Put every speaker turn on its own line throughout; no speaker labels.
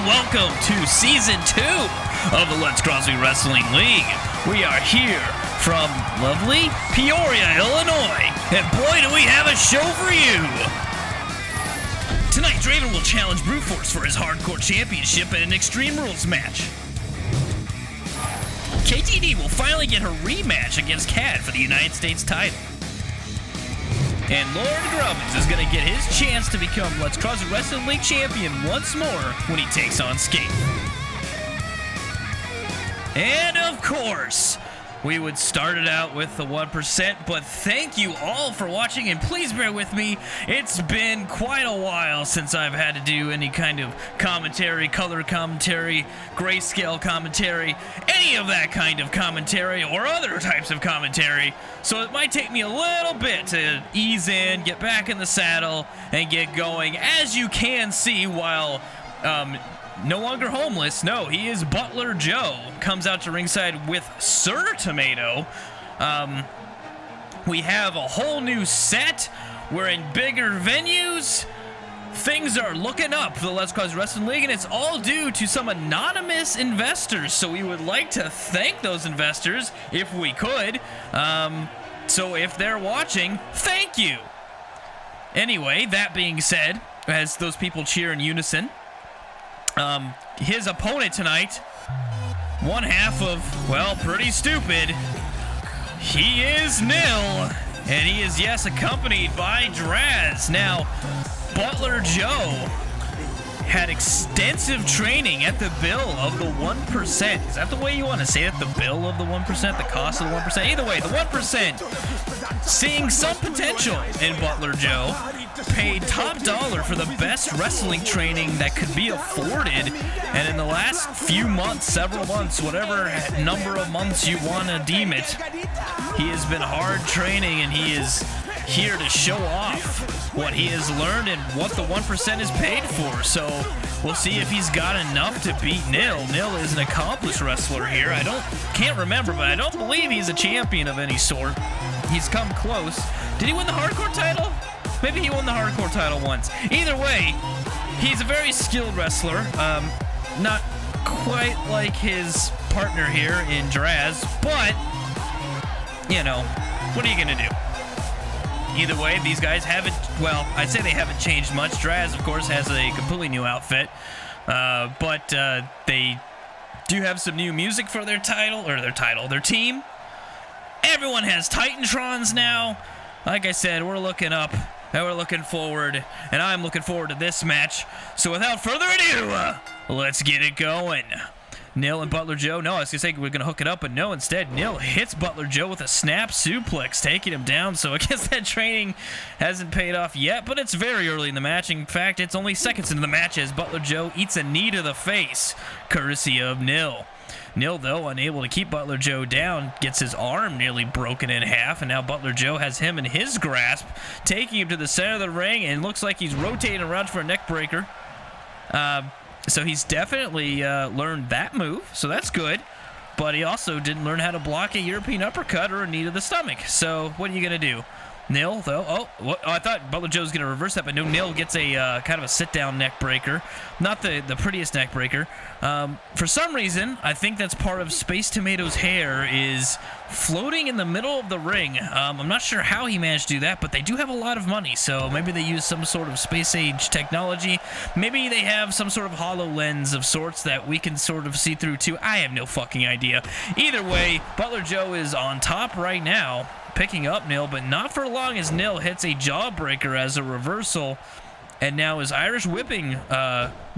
welcome to Season 2 of the Let's CrossFit Wrestling League. We are here from lovely Peoria, Illinois, and boy do we have a show for you! Tonight, Draven will challenge Bruteforce for his Hardcore Championship in an Extreme Rules match. Skathe will finally get her rematch against Khad for the United States title. And Lord Grubbins is going to get his chance to become Let's CrossFit Wrestling League champion once more when he takes on Skathe. And of course, we would start it out with the 1%, but thank you all for watching, and please bear with me. It's been quite a while since I've had to do any kind of commentary, color commentary, grayscale commentary, any of that kind of commentary, or other types of commentary. So it might take me a little bit to ease in, get back in the saddle, and get going. As you can see, while no longer homeless, no, he is Butler Joe, comes out to ringside with Sir Tomato. We have a whole new set. We're in bigger venues. Things are looking up for the Let's CrossFit Wrestling League, and it's all due to some anonymous investors. So we would like to thank those investors if we could. So if they're watching, thank you. Anyway, that being said, as those people cheer in unison, his opponent tonight, one half of, well, pretty stupid. He is Nihl, and he is, yes, accompanied by Draz. Now, Butler Joe had extensive training at the bill of the 1%. Is that the way you want to say it? The bill of the 1%? The cost of the 1%? Either way, the 1%, seeing some potential in Butler Joe, paid top dollar for the best wrestling training that could be afforded. And in the last few months, several months, whatever number of months you want to deem it, he has been hard training, and he is here to show off what he has learned and what the 1% is paid for. So we'll see if he's got enough to beat Nihl. Nihl is an accomplished wrestler here. Can't remember, but I don't believe he's a champion of any sort. He's come close. Did he win the hardcore title? Maybe he won the hardcore title once. Either way, he's a very skilled wrestler. Not quite like his partner here in Draz, but, you know, what are you going to do? Either way, these guys haven't, well, I'd say they haven't changed much. Draz, of course, has a completely new outfit, but they do have some new music for their team. Everyone has Titantrons now. Like I said, we're looking up, and we're looking forward, and I'm looking forward to this match. So without further ado, let's get it going. Nihl and Butler Joe. No, I was going to say we're going to hook it up, but no, instead, Nihl hits Butler Joe with a snap suplex, taking him down. So I guess that training hasn't paid off yet, but it's very early in the match. In fact, it's only seconds into the match as Butler Joe eats a knee to the face, courtesy of Nihl. Nihl, though, unable to keep Butler Joe down, gets his arm nearly broken in half, and now Butler Joe has him in his grasp, taking him to the center of the ring, and looks like he's rotating around for a neck breaker. So he's definitely learned that move, so that's good. But he also didn't learn how to block a European uppercut or a knee to the stomach. So what are you going to do? Nihl, though, I thought Butler Joe was going to reverse that, but no, Nihl gets a kind of a sit-down neck breaker. Not the prettiest neck breaker. For some reason, I think that's part of Space Tomato's hair is floating in the middle of the ring. I'm not sure how he managed to do that, but they do have a lot of money, so maybe they use some sort of space-age technology. Maybe they have some sort of HoloLens of sorts that we can sort of see through, too. I have no fucking idea. Either way, Butler Joe is on top right now, picking up Nihl, but not for long as Nihl hits a jawbreaker as a reversal, and now is Irish whipping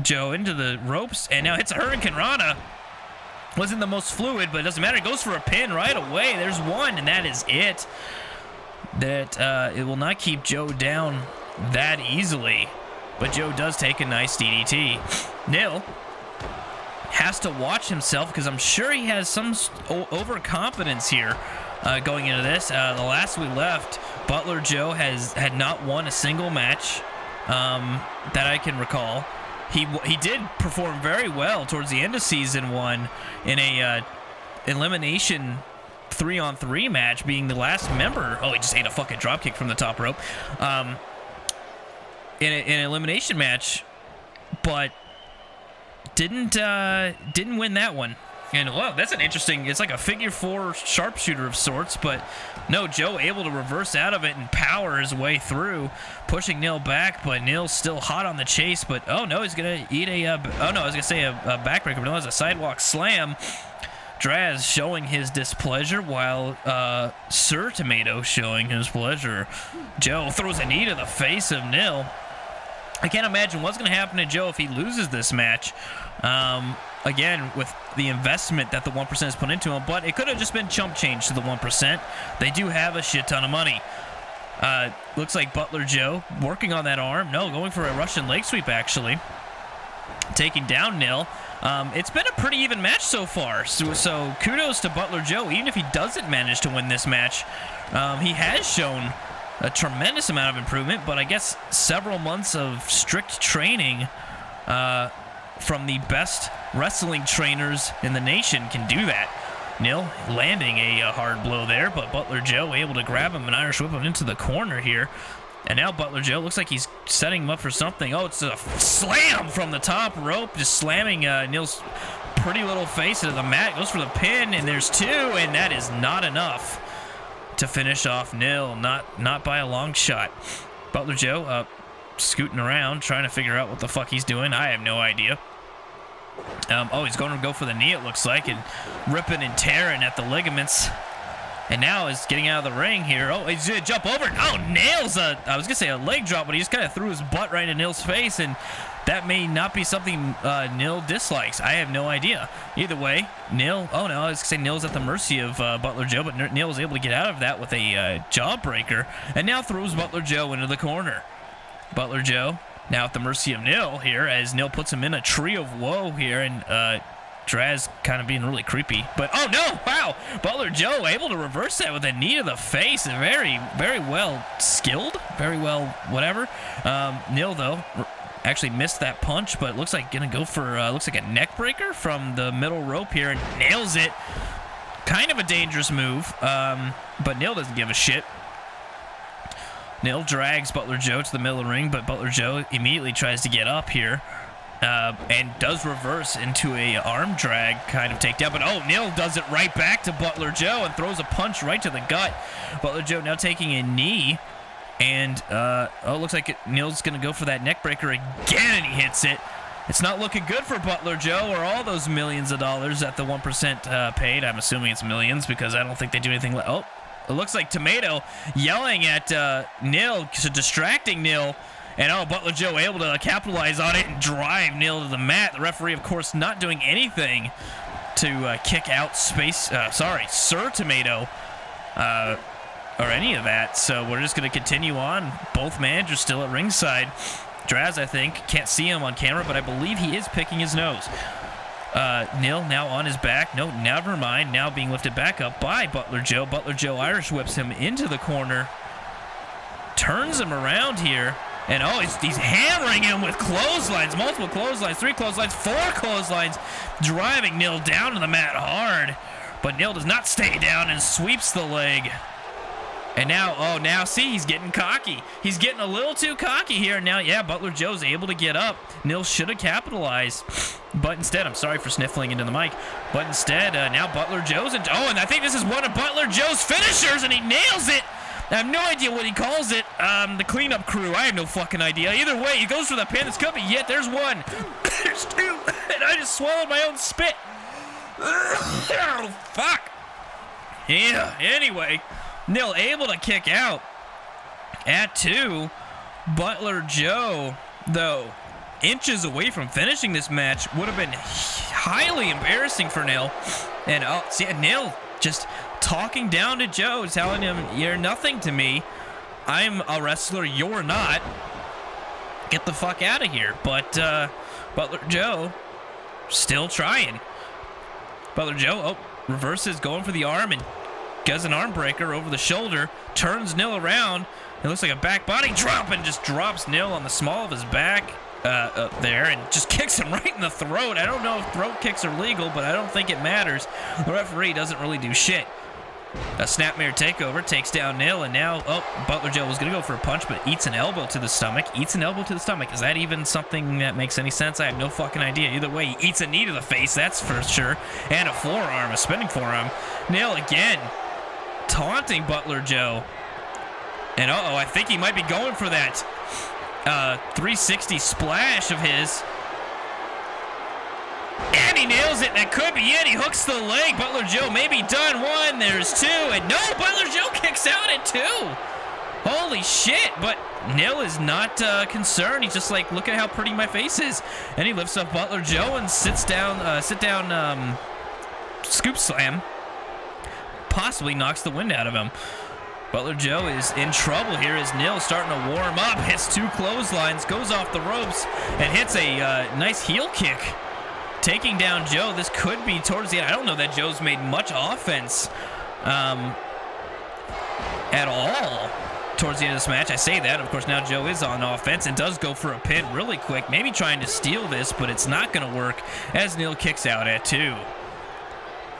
Joe into the ropes, and now hits a Hurricane Rana. Wasn't the most fluid, but it doesn't matter. It goes for a pin right away. There's one, and that is it. That it will not keep Joe down that easily, but Joe does take a nice DDT. Nihl has to watch himself because I'm sure he has some overconfidence here. Going into this, the last we left, Butler Joe had not won a single match that I can recall. He did perform very well towards the end of Season 1 in a elimination 3-on-3 match, being the last member. Oh, he just ate a fucking dropkick from the top rope. In an elimination match, but didn't win that one. And, well, that's an interesting, it's like a figure 4 sharpshooter of sorts, but no, Joe able to reverse out of it and power his way through, pushing Nihl back, but Nihl's still hot on the chase, but, oh, no, he's going to eat a, oh, no, I was going to say a backbreaker, but no, it's a sidewalk slam. Draz showing his displeasure, while Sir Tomato showing his pleasure. Joe throws a knee to the face of Nihl. I can't imagine what's going to happen to Joe if he loses this match. Again, with the investment that the 1% has put into him, but it could have just been chump change to the 1%. They do have a shit ton of money. Looks like Butler Joe working on that arm. No, going for a Russian leg sweep, actually. Taking down Nihl. It's been a pretty even match so far. So kudos to Butler Joe. Even if he doesn't manage to win this match, he has shown a tremendous amount of improvement, but I guess several months of strict training from the best wrestling trainers in the nation can do that. Nihl landing a hard blow there, but Butler Joe able to grab him and Irish whip him into the corner here. And now Butler Joe looks like he's setting him up for something. Oh, it's a slam from the top rope, just slamming Nihl's pretty little face into the mat. Goes for the pin, and there's 2, and that is not enough to finish off Nihl. Not by a long shot. Butler Joe scooting around, trying to figure out what the fuck he's doing. I have no idea. Oh, he's going to go for the knee, it looks like, and ripping and tearing at the ligaments. And now is getting out of the ring here. Oh, he's going to jump over. Oh, nails I was going to say a leg drop, but he just kind of threw his butt right in Nil's face, and that may not be something Nihl dislikes. I have no idea. Either way, Nihl, oh no, I was going to say Nil's at the mercy of Butler Joe, but Nihl was able to get out of that with a jawbreaker, and now throws Butler Joe into the corner. Butler Joe now at the mercy of Nihl here, as Nihl puts him in a tree of woe here, and Draz kind of being really creepy. But, oh no, wow, Butler Joe able to reverse that with a knee to the face. Very, very well skilled, very well whatever. Nihl, though, actually missed that punch, but it looks like gonna go for, looks like a neck breaker from the middle rope here, and nails it. Kind of a dangerous move, but Nihl doesn't give a shit. Nihl drags Butler Joe to the middle of the ring, but Butler Joe immediately tries to get up here. And does reverse into a arm drag kind of takedown. But, oh, Nihl does it right back to Butler Joe and throws a punch right to the gut. Butler Joe now taking a knee. And, oh, looks like Nihl's going to go for that neck breaker again, and he hits it. It's not looking good for Butler Joe or all those millions of dollars that the 1% paid. I'm assuming it's millions because I don't think they do anything. Oh, it looks like Tomato yelling at Nihl, distracting Nihl. And, oh, Butler Joe able to capitalize on it and drive Nihl to the mat. The referee, of course, not doing anything to kick out Sir Tomato or any of that. So we're just going to continue on. Both managers still at ringside. Draz, I think, can't see him on camera, but I believe he is picking his nose. Nihl now on his back. No, never mind. Now being lifted back up by Butler Joe. Butler Joe Irish whips him into the corner. Turns him around here. And, oh, he's hammering him with clotheslines, multiple clotheslines, 3 clotheslines, 4 clotheslines, driving Nihl down to the mat hard. But Nihl does not stay down and sweeps the leg. And now, oh, now, see, he's getting cocky. He's getting a little too cocky here. Now, yeah, Butler Joe's able to get up. Nihl should have capitalized. But instead, I'm sorry for sniffling into the mic. But instead, now Butler Joe's in. Oh, and I think this is one of Butler Joe's finishers, and he nails it. I have no idea what he calls it. The cleanup crew. I have no fucking idea. Either way, he goes for the pin. This could be it. There's 1. There's 2. And I just swallowed my own spit. Oh, fuck. Yeah, anyway. Nihl able to kick out at 2. Butler Joe, though, inches away from finishing this match. Would have been highly embarrassing for Nihl. And, oh, see, Nihl just talking down to Joe, telling him, you're nothing to me. I'm a wrestler, you're not. Get the fuck out of here. But Butler Joe still trying. Butler Joe, oh, reverses, going for the arm, and does an arm breaker over the shoulder. Turns Nihl around. It looks like a back body drop, and just drops Nihl on the small of his back up there, and just kicks him right in the throat. I don't know if throat kicks are legal, but I don't think it matters. The referee doesn't really do shit. A snapmare takeover takes down Nihl, and now, Butler Joe was going to go for a punch, but eats an elbow to the stomach. Eats an elbow to the stomach. Is that even something that makes any sense? I have no fucking idea. Either way, he eats a knee to the face, that's for sure. And a forearm, a spinning forearm. Nihl again, taunting Butler Joe. And I think he might be going for that 360 splash of his. And he nails it, and that could be it. He hooks the leg. Butler Joe may be done. One, there's two, and no, Butler Joe kicks out at two. Holy shit, but Nihl is not concerned. He's just like, look at how pretty my face is. And he lifts up Butler Joe and sits down, scoop slam. Possibly knocks the wind out of him. Butler Joe is in trouble here as Nihl starting to warm up. Hits two clotheslines, goes off the ropes, and hits a nice heel kick. Taking down Joe. This could be towards the end. I don't know that Joe's made much offense at all towards the end of this match. I say that. Of course, now Joe is on offense and does go for a pin really quick. Maybe trying to steal this, but it's not going to work as Nihl kicks out at two.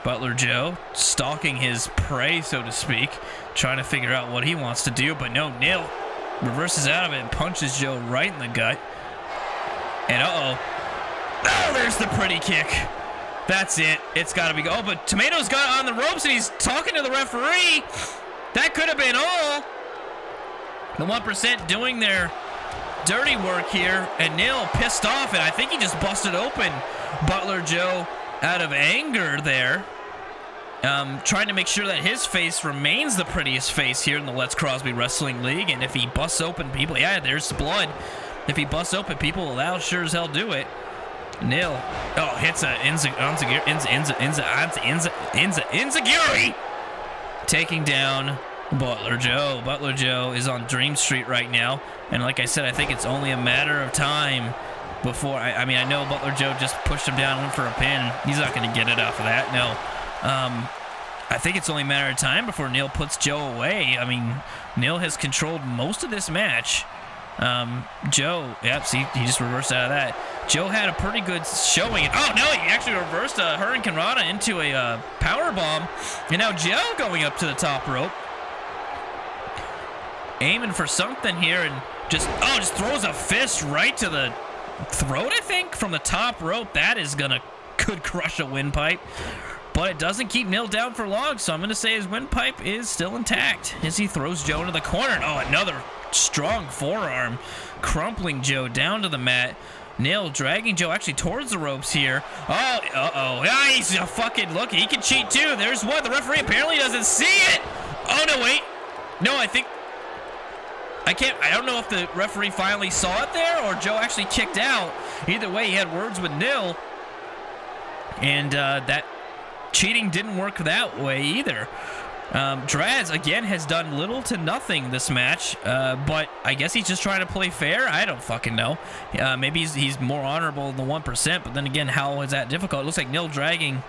Butler Joe stalking his prey, so to speak, trying to figure out what he wants to do, but no, Nihl reverses out of it and punches Joe right in the gut. And oh, there's the pretty kick. That's it. It's got to be go. Oh, but Tomato's got on the ropes and he's talking to the referee. That could have been all. The 1% doing their dirty work here, and Nihl pissed off, and I think he just busted open Butler Joe out of anger there. Trying to make sure that his face remains the prettiest face here in the Let's Crosby Wrestling League, and if he busts open people, yeah, there's the blood. If he busts open people, well, that'll sure as hell do it. Nihl, hits a Enziguri, taking down Butler Joe. Butler Joe is on Dream Street right now, and like I said, I think it's only a matter of time before, I mean, I know Butler Joe just pushed him down, went for a pin. He's not going to get it off of that, no. I think it's only a matter of time before Nihl puts Joe away. I mean, Nihl has controlled most of this match. Joe, yep, see, he just reversed out of that. Joe had a pretty good showing. Oh, no, he actually reversed a Hurricane Rana into a power bomb. And now Joe going up to the top rope. Aiming for something here and just throws a fist right to the throat, I think, from the top rope. That is could crush a windpipe. But it doesn't keep Nihl down for long, so I'm going to say his windpipe is still intact as he throws Joe into the corner. Oh, another strong forearm, crumpling Joe down to the mat. Nihl dragging Joe actually towards the ropes here. Oh, yeah, he's a fucking, look, he can cheat too. There's one. The referee apparently doesn't see it. Oh, no, wait. No, I don't know if the referee finally saw it there or Joe actually kicked out. Either way, he had words with Nihl. And that cheating didn't work that way either. Draz, again, has done little to nothing this match, but I guess he's just trying to play fair. I don't fucking know. Maybe he's more honorable than the 1%, but then again, how is that difficult? It looks like Nihl dragging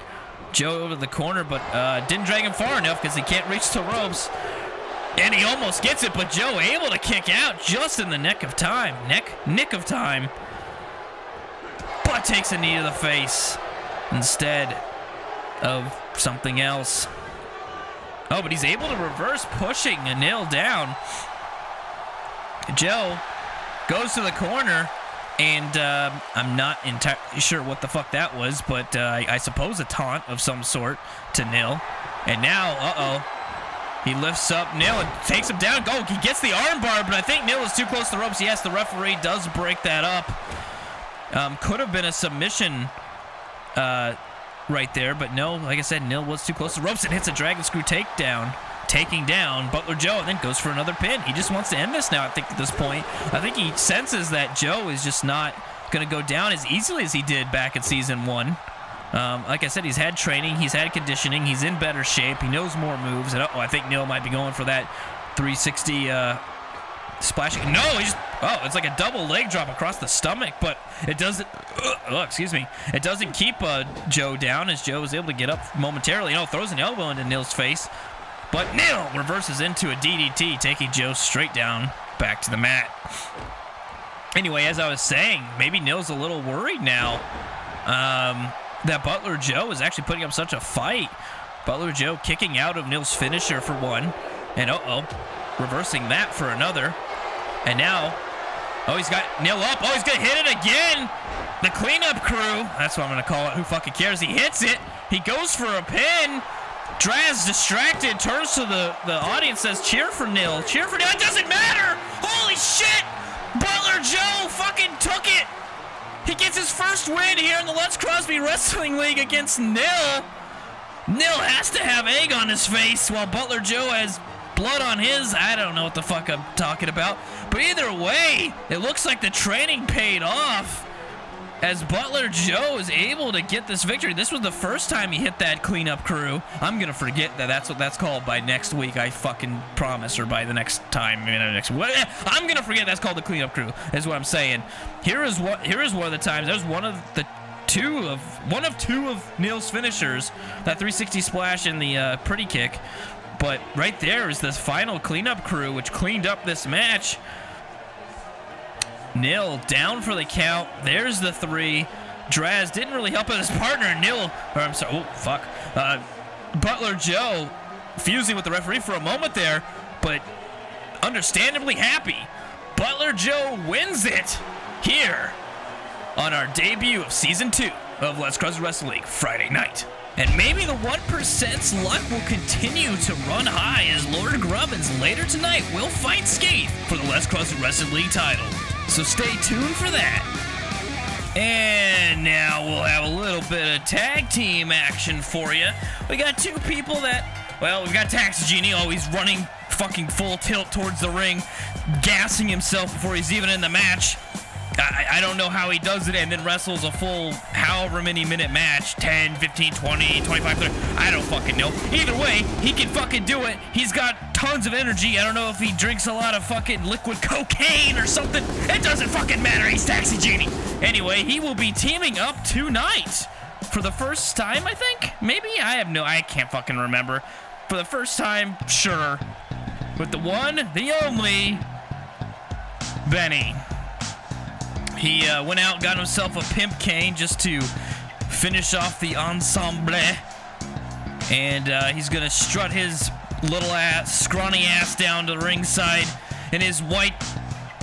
Joe over the corner, but didn't drag him far enough because he can't reach the ropes. And he almost gets it, but Joe able to kick out just in the nick of time. Nick of time. But takes a knee to the face instead of something else. Oh, but he's able to reverse, pushing a Nihl down. Joe goes to the corner, and I'm not entirely sure what the fuck that was, but I suppose a taunt of some sort to Nihl. And now, he lifts up Nihl and takes him down. Go, he gets the armbar, but I think Nihl is too close to the ropes. Yes, the referee does break that up. Could have been a submission right there, but no, like I said, Nihl was too close to the ropes and hits a dragon screw takedown, taking down Butler Joe, and then goes for another pin. He just wants to end this now, I think, at this point. I think he senses that Joe is just not going to go down as easily as he did back in Season 1. Like I said, he's had training, he's had conditioning, he's in better shape, he knows more moves, and I think Nihl might be going for that 360 splashing. No, it's like a double leg drop across the stomach, but it doesn't, it doesn't keep Joe down as Joe is able to get up momentarily. Throws an elbow into Nil's face, but Nihl reverses into a DDT, taking Joe straight down back to the mat. Anyway, as I was saying, maybe Nil's a little worried now that Butler Joe is actually putting up such a fight. Butler Joe kicking out of Nihl's finisher for one. And reversing that for another. And now, he's got Nihl up. He's gonna hit it again. The cleanup crew, that's what I'm gonna call it. Who fucking cares? He hits it. He goes for a pin. Draz distracted, turns to the audience, says cheer for Nihl. Cheer for Nihl. It doesn't matter. Holy shit. Butler Joe fucking took it. He gets his first win here in the Let's Crosby Wrestling League against Nihl. Nihl has to have egg on his face while Butler Joe has blood on his. I don't know what the fuck I'm talking about. But either way, it looks like the training paid off as Butler Joe is able to get this victory. This was the first time he hit that cleanup crew. I'm going to forget that that's what that's called by next week. I fucking promise. Or by the next time. I'm going to forget that's called the cleanup crew is what I'm saying. Here is one of the times. There's one of two of Nihl's finishers, that 360 splash and the pretty kick. But right there is this final cleanup crew, which cleaned up this match. Nihl down for the count. There's the 3. Draz didn't really help out his partner. Butler Joe fusing with the referee for a moment there, but understandably happy. Butler Joe wins it here on our debut of Season 2 of Let's Crosby Wrestling League Friday night. And maybe the 1%'s luck will continue to run high as Lord Grubbins later tonight will fight Skathe for the Let's Crosby Wrestling League title. So stay tuned for that. And now we'll have a little bit of tag team action for you. We got two people that, we've got Taxigenie always running fucking full tilt towards the ring, gassing himself before he's even in the match. I don't know how he does it and then wrestles a full however many minute match, 10, 15, 20, 25, 30, I don't fucking know. Either way, he can fucking do it. He's got tons of energy. I don't know if he drinks a lot of fucking liquid cocaine or something. It doesn't fucking matter. He's Taxigenie. Anyway, he will be teaming up tonight for the first time, I think. Maybe? I can't fucking remember. For the first time, sure. With the one, the only, Benny. He went out, got himself a pimp cane just to finish off the ensemble. And he's going to strut his little ass, scrawny ass down to the ringside in his white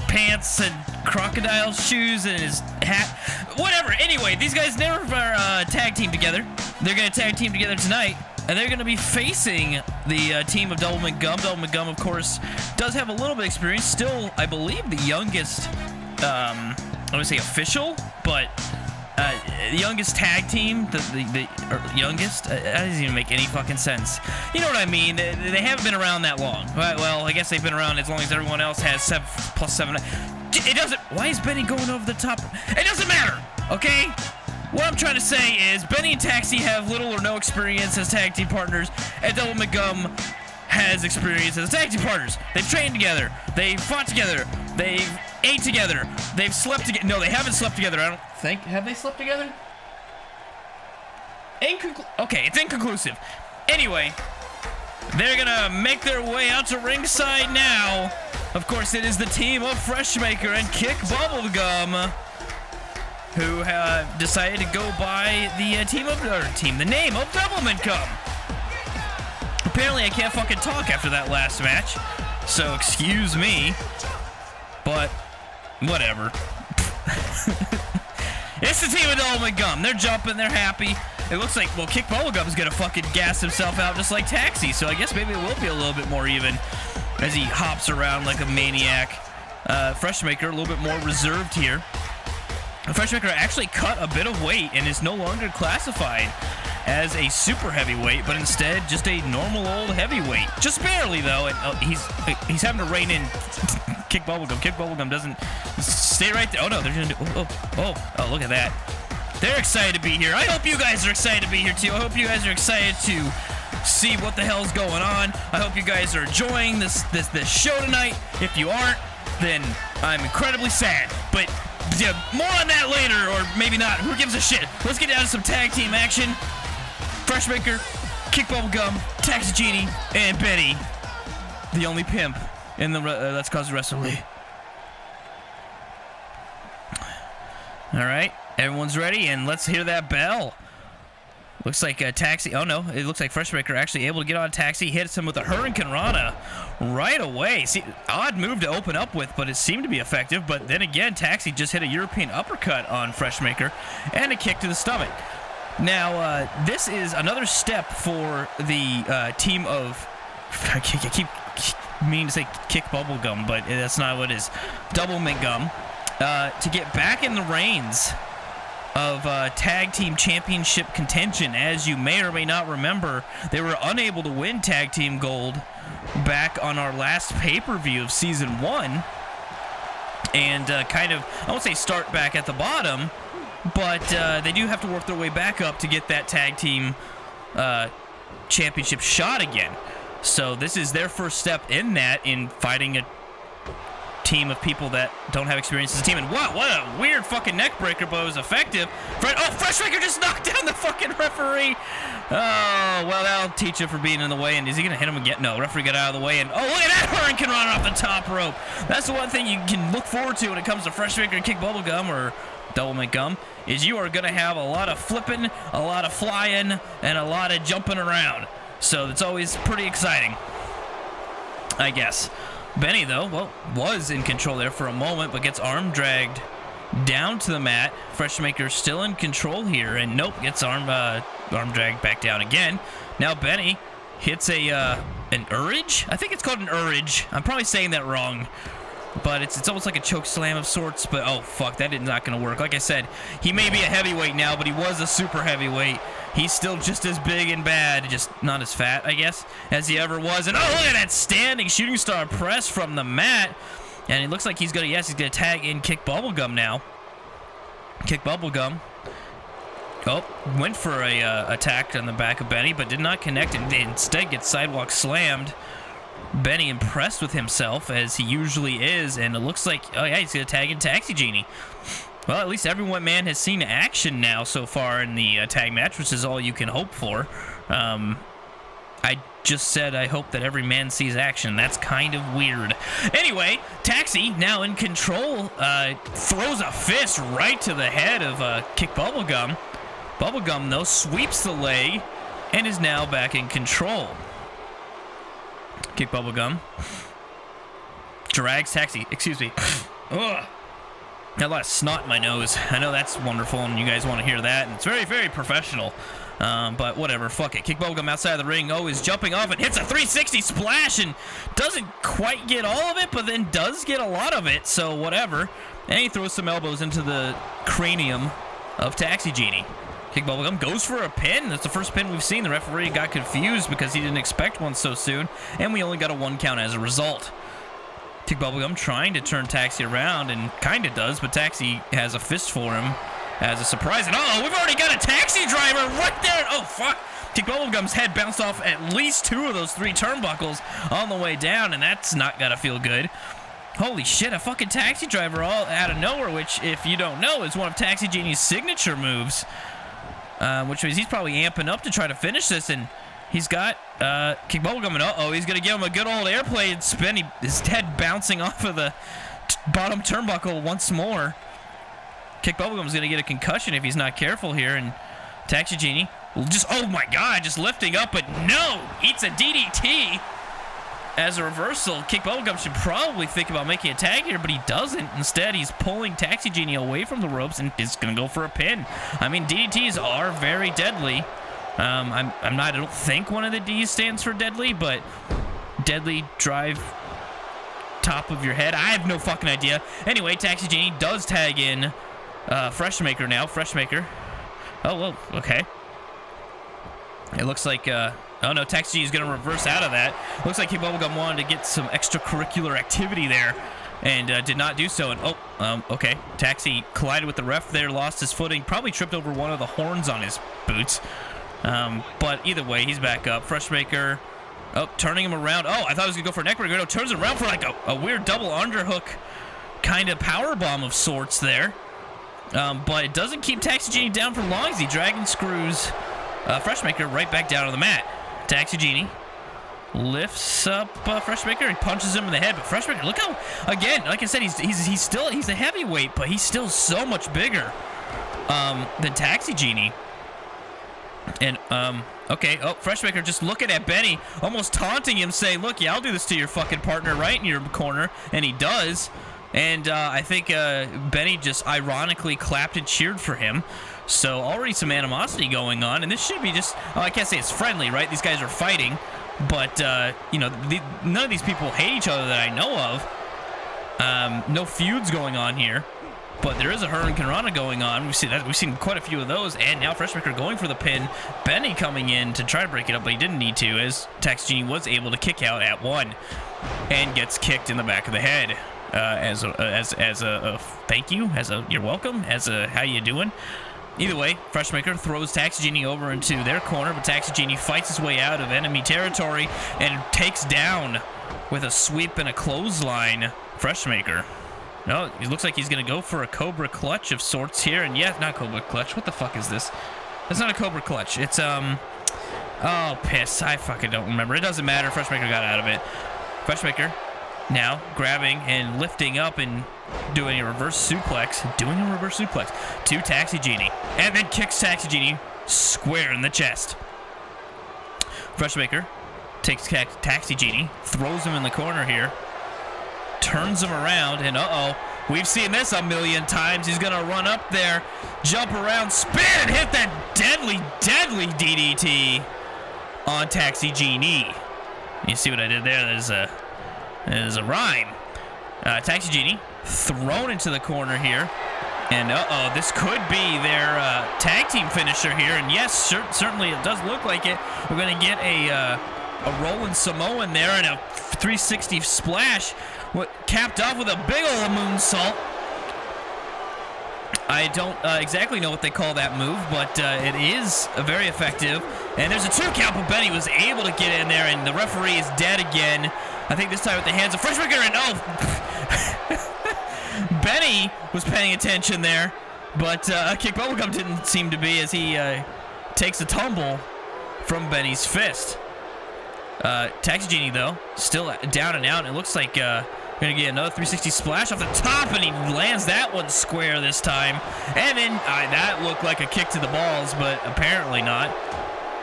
pants and crocodile shoes and his hat. Whatever. Anyway, these guys never tag team together. They're going to tag team together tonight. And they're going to be facing the team of Doublemint Gum. Doublemint Gum, of course, does have a little bit of experience. Still, I believe, the youngest... I would say official, but the youngest tag team, the youngest, that doesn't even make any fucking sense. You know what I mean? They haven't been around that long. Well, I guess they've been around as long as everyone else has 7+7. It doesn't, why is Benny going over the top? It doesn't matter, okay? What I'm trying to say is Benny and Taxi have little or no experience as tag team partners, and Doublemint Gum has experience as tag team partners. They've trained together. They've fought together. They've ate together. They've slept together. No, they haven't slept together. I don't think. Have they slept together? Okay, it's inconclusive. Anyway, they're gonna make their way out to ringside now. Of course, it is the team of Freshmaker and Kick Bubblegum who have decided to go by the the name of Doublemint Gum. Apparently, I can't fucking talk after that last match, so excuse me, but whatever. It's the team of Doublemint Gum. They're jumping, they're happy. It looks like, Kick Bubblegum's gonna fucking gas himself out just like Taxi, so I guess maybe it will be a little bit more even as he hops around like a maniac. Freshmaker, a little bit more reserved here. Freshmaker actually cut a bit of weight and is no longer classified as a super heavyweight, but instead just a normal old heavyweight. Just barely, though. And, he's having to rein in Kick Bubblegum. Kick Bubblegum doesn't stay right there. Oh, no, they're going to do... Oh, look at that. They're excited to be here. I hope you guys are excited to be here, too. I hope you guys are excited to see what the hell's going on. I hope you guys are enjoying this show tonight. If you aren't, then I'm incredibly sad. But yeah, more on that later, or maybe not. Who gives a shit? Let's get down to some tag team action. Freshmaker, Kick Bubblegum, Taxigenie, and Betty, the only pimp in the Let's Crosby Wrestling League. All right, everyone's ready, and let's hear that bell. Looks like Taxi. Oh no, it looks like Freshmaker actually able to get on Taxi. Hits him with a Hurricane Rana right away. See, odd move to open up with, but it seemed to be effective. But then again, Taxi just hit a European uppercut on Freshmaker and a kick to the stomach. Now, this is another step for the team of. I keep meaning to say Kick Bubblegum, but that's not what it is. Doublemint Gum to get back in the reins of tag team championship contention. As you may or may not remember, they were unable to win tag team gold back on our last pay-per-view of season 1, and kind of, I won't say start back at the bottom, but they do have to work their way back up to get that tag team championship shot again. So this is their first step in that, in fighting a team of people that don't have experience as a team. And wow, what a weird fucking neck breaker, but it was effective. Freshmaker just knocked down the fucking referee. Oh, well, that'll teach him for being in the way. And is he going to hit him again? No, referee got out of the way. And oh, look at that Hurricane Run off the top rope. That's the one thing you can look forward to when it comes to Freshmaker and Kick Bubblegum or Doublemint Gum, is you are going to have a lot of flipping, a lot of flying, and a lot of jumping around. So it's always pretty exciting, I guess. Benny, though, well, was in control there for a moment, but gets arm dragged down to the mat. Freshmaker still in control here, and nope, gets arm dragged back down again. Now Benny hits an urge? I think it's called an urge. I'm probably saying that wrong, but it's almost like a choke slam of sorts. But oh fuck, that is not going to work. Like I said, he may be a heavyweight now, but he was a super heavyweight. He's still just as big and bad, just not as fat, I guess, as he ever was. And oh, look at that standing shooting star press from the mat. And it looks like he's going to tag in Kick Bubblegum now. Kick Bubblegum. Oh, went for a attack on the back of Benny, but did not connect, and instead gets sidewalk slammed. Benny impressed with himself, as he usually is, and it looks like, oh yeah, he's going to tag in Taxigenie. Well, at least everyone, man, has seen action now so far in the tag match, which is all you can hope for. I just said I hope that every man sees action. That's kind of weird. Anyway, Taxi, now in control, throws a fist right to the head of Kick Bubblegum. Bubblegum, though, sweeps the leg and is now back in control. Kick Bubblegum drags Taxi. Excuse me. Ugh. Got a lot of snot in my nose. I know that's wonderful, and you guys want to hear that. And it's very, very professional. But whatever, fuck it. Kick Bubblegum outside of the ring. Oh, is jumping off and hits a 360 splash and doesn't quite get all of it, but then does get a lot of it. So whatever. And he throws some elbows into the cranium of Taxigenie. Kick Bubblegum goes for a pin. That's the first pin we've seen. The referee got confused because he didn't expect one so soon, and we only got a 1 count as a result. Kick Bubblegum trying to turn Taxi around, and kind of does, but Taxi has a fist for him as a surprise. And oh, we've already got a Taxi driver right there. Oh, fuck. Kick Bubblegum's head bounced off at least 2 of those 3 turnbuckles on the way down, and that's not got to feel good. Holy shit, a fucking Taxi driver all out of nowhere, which, if you don't know, is one of Taxigenie's signature moves, which means he's probably amping up to try to finish this, and he's got Kick Bubblegum, and uh-oh, he's going to give him a good old airplane spin. His head bouncing off of the bottom turnbuckle once more. Kick Bubblegum's going to get a concussion if he's not careful here, and Taxigenie just, oh my god, just lifting up, but no, eats a DDT as a reversal. Kick Bubblegum should probably think about making a tag here, but he doesn't. Instead, he's pulling Taxigenie away from the ropes and is going to go for a pin. I mean, DDTs are very deadly. I don't think one of the D's stands for deadly, but deadly drive top of your head. I have no fucking idea. Anyway, Taxigenie does tag in Freshmaker now. Freshmaker. Oh, well, okay. It looks like, oh no, Taxigenie is going to reverse out of that. Looks like Kick Bubblegum wanted to get some extracurricular activity there and did not do so. And okay. Taxi collided with the ref there, lost his footing, probably tripped over one of the horns on his boots. But either way, he's back up. Freshmaker, turning him around. Oh, I thought he was going to go for a neckbreaker. No, turns it around for like a weird double underhook kind of power bomb of sorts there. But it doesn't keep Taxigenie down for long as he dragon screws Freshmaker right back down on the mat. Taxigenie lifts up Freshmaker. He punches him in the head. But Freshmaker, look how, again, like I said, he's a heavyweight, but he's still so much bigger than Taxigenie. And, okay. Oh, Freshmaker just looking at Benny, almost taunting him, saying, look, yeah, I'll do this to your fucking partner right in your corner. And he does. And, I think, Benny just ironically clapped and cheered for him. So, already some animosity going on. And this should be just, oh, I can't say it's friendly, right? These guys are fighting. But, you know, none of these people hate each other that I know of. No feuds going on here. But there is a Hurricanrana going on. We've seen quite a few of those. And now Freshmaker going for the pin. Benny coming in to try to break it up, but he didn't need to, as Taxigenie was able to kick out at 1 and gets kicked in the back of the head as a thank you, you're welcome, how you doing. Either way, Freshmaker throws Taxigenie over into their corner, but Taxigenie fights his way out of enemy territory and takes down with a sweep and a clothesline Freshmaker. No, it looks like he's going to go for a Cobra Clutch of sorts here. And yeah, not Cobra Clutch. What the fuck is this? It's not a Cobra Clutch. It's, oh, piss. I fucking don't remember. It doesn't matter. Freshmaker got out of it. Freshmaker now grabbing and lifting up and doing a reverse suplex. To Taxigenie. And then kicks Taxigenie square in the chest. Freshmaker takes Taxigenie, throws him in the corner here. Turns him around, and we've seen this a million times. He's gonna run up there, jump around, spin, and hit that deadly DDT on Taxigenie. You see what I did there? There's a rhyme. Taxigenie thrown into the corner here, and this could be their tag team finisher here. And yes, certainly it does look like it. We're gonna get a rolling Samoan there and a 360 splash. Capped off with a big old moonsault. I don't exactly know what they call that move, but it is very effective. And there's a 2 count, but Benny was able to get in there, and the referee is dead again. I think this time with the hands of Freshmaker, and Benny was paying attention there, but Kick Bubblegum didn't seem to be, as he takes a tumble from Benny's fist. Taxigenie, though, still down and out, and it looks like we're going to get another 360 splash off the top, and he lands that one square this time. And then that looked like a kick to the balls, but apparently not.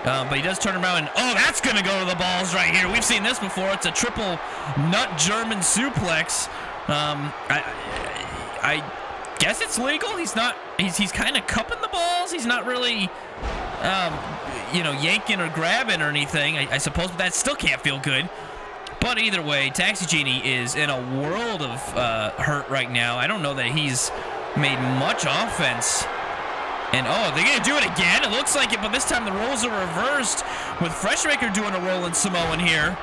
But he does turn around, and that's going to go to the balls right here. We've seen this before. It's a triple nut German suplex. I guess it's legal. He's kind of cupping the balls. He's not really yanking or grabbing or anything, I suppose, but that still can't feel good. But either way, Taxigenie is in a world of hurt right now. I don't know that he's made much offense. And they're going to do it again? It looks like it, but this time the roles are reversed with Freshmaker doing a rolling Samoan here.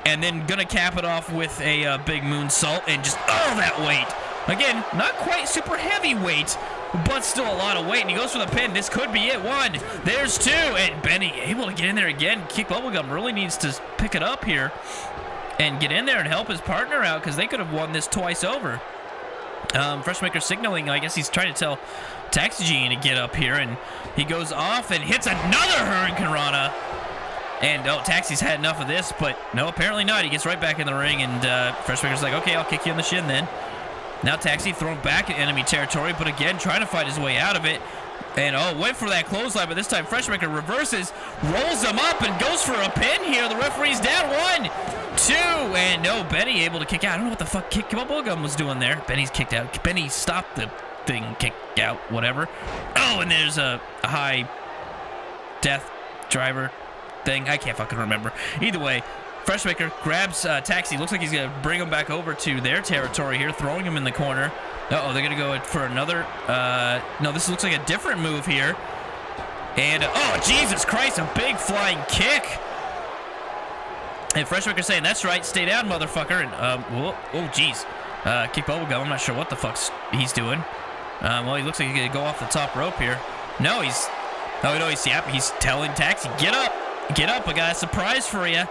And then going to cap it off with a big moonsault and just, that weight. Again, not quite super heavy weight, but still a lot of weight, and he goes for the pin. This could be it. 1, there's 2, and Benny able to get in there again. Kick Bubblegum really needs to pick it up here and get in there and help his partner out, because they could have won this twice over. Freshmaker signaling, I guess he's trying to tell Taxigenie to get up here, and he goes off and hits another Hurricanrana. And Taxi's had enough of this, but no, apparently not. He gets right back in the ring, and Freshmaker's like, okay, I'll kick you in the shin then. Now Taxi thrown back in enemy territory, but again trying to fight his way out of it. And went for that clothesline, but this time Freshmaker reverses, rolls him up, and goes for a pin here. The referee's down. 1, 2, and no, Benny able to kick out. I don't know what the fuck Kick Bubblegum was doing there. Benny's kicked out. Benny stopped the thing, kicked out, whatever. And there's a high death driver thing. I can't fucking remember. Either way, Freshmaker grabs Taxi. Looks like he's going to bring him back over to their territory here, throwing him in the corner. They're going to go for another. No, this looks like a different move here. And, Jesus Christ, a big flying kick. And Freshmaker saying, that's right, stay down, motherfucker. And, jeez. Kick Bubblegum, I'm not sure what the fuck he's doing. Well, he looks like he's going to go off the top rope here. No, he's telling Taxi, get up, I got a surprise for you.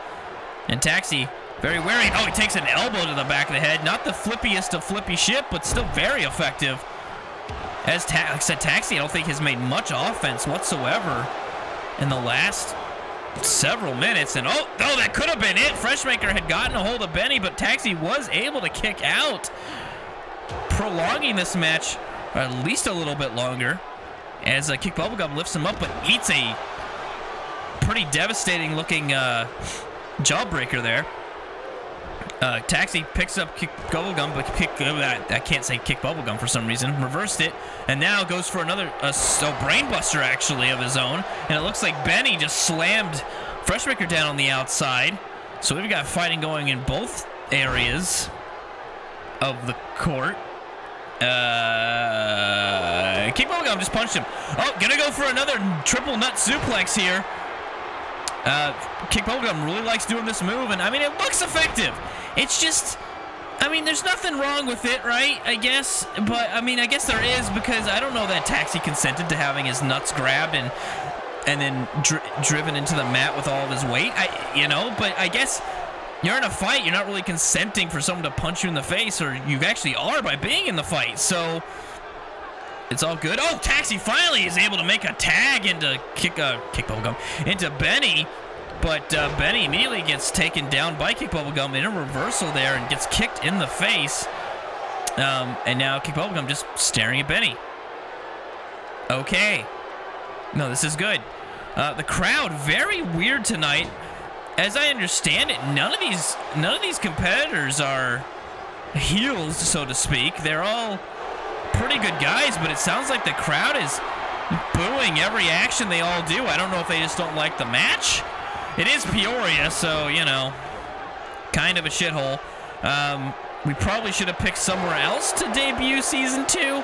And Taxi, very wary. He takes an elbow to the back of the head. Not the flippiest of flippy shit, but still very effective. As like I said, Taxi, I don't think has made much offense whatsoever in the last several minutes. And that could have been it. Freshmaker had gotten a hold of Benny, but Taxi was able to kick out, prolonging this match at least a little bit longer. as Kick Bubblegum lifts him up, but eats a pretty devastating looking jawbreaker there. Taxi picks up Kick Bubblegum, but I can't say Kick Bubblegum for some reason. Reversed it, and now goes for another brainbuster actually of his own. And it looks like Benny just slammed Freshmaker down on the outside. So we've got fighting going in both areas of the court. Kick Bubblegum just punched him. Oh, gonna go for another triple nut suplex here. Kick Bubblegum really likes doing this move, and I mean, it looks effective. It's just, I mean, there's nothing wrong with it, right? I guess, but I mean, I guess there is, because I don't know that Taxi consented to having his nuts grabbed and then driven into the mat with all of his weight. But I guess you're in a fight. You're not really consenting for someone to punch you in the face, or you actually are by being in the fight. So it's all good. Oh, Taxi finally is able to make a tag into Kick Bubblegum into Benny. But Benny immediately gets taken down by Kick Bubblegum in a reversal there and gets kicked in the face. And now Kick Bubblegum just staring at Benny. Okay. No, this is good. The crowd, very weird tonight. As I understand it, none of these competitors are heels, so to speak. They're all pretty good guys, but it sounds like the crowd is booing every action they all do. I don't know if they just don't like the match. It is Peoria, so, kind of a shithole. We probably should have picked somewhere else to debut Season 2,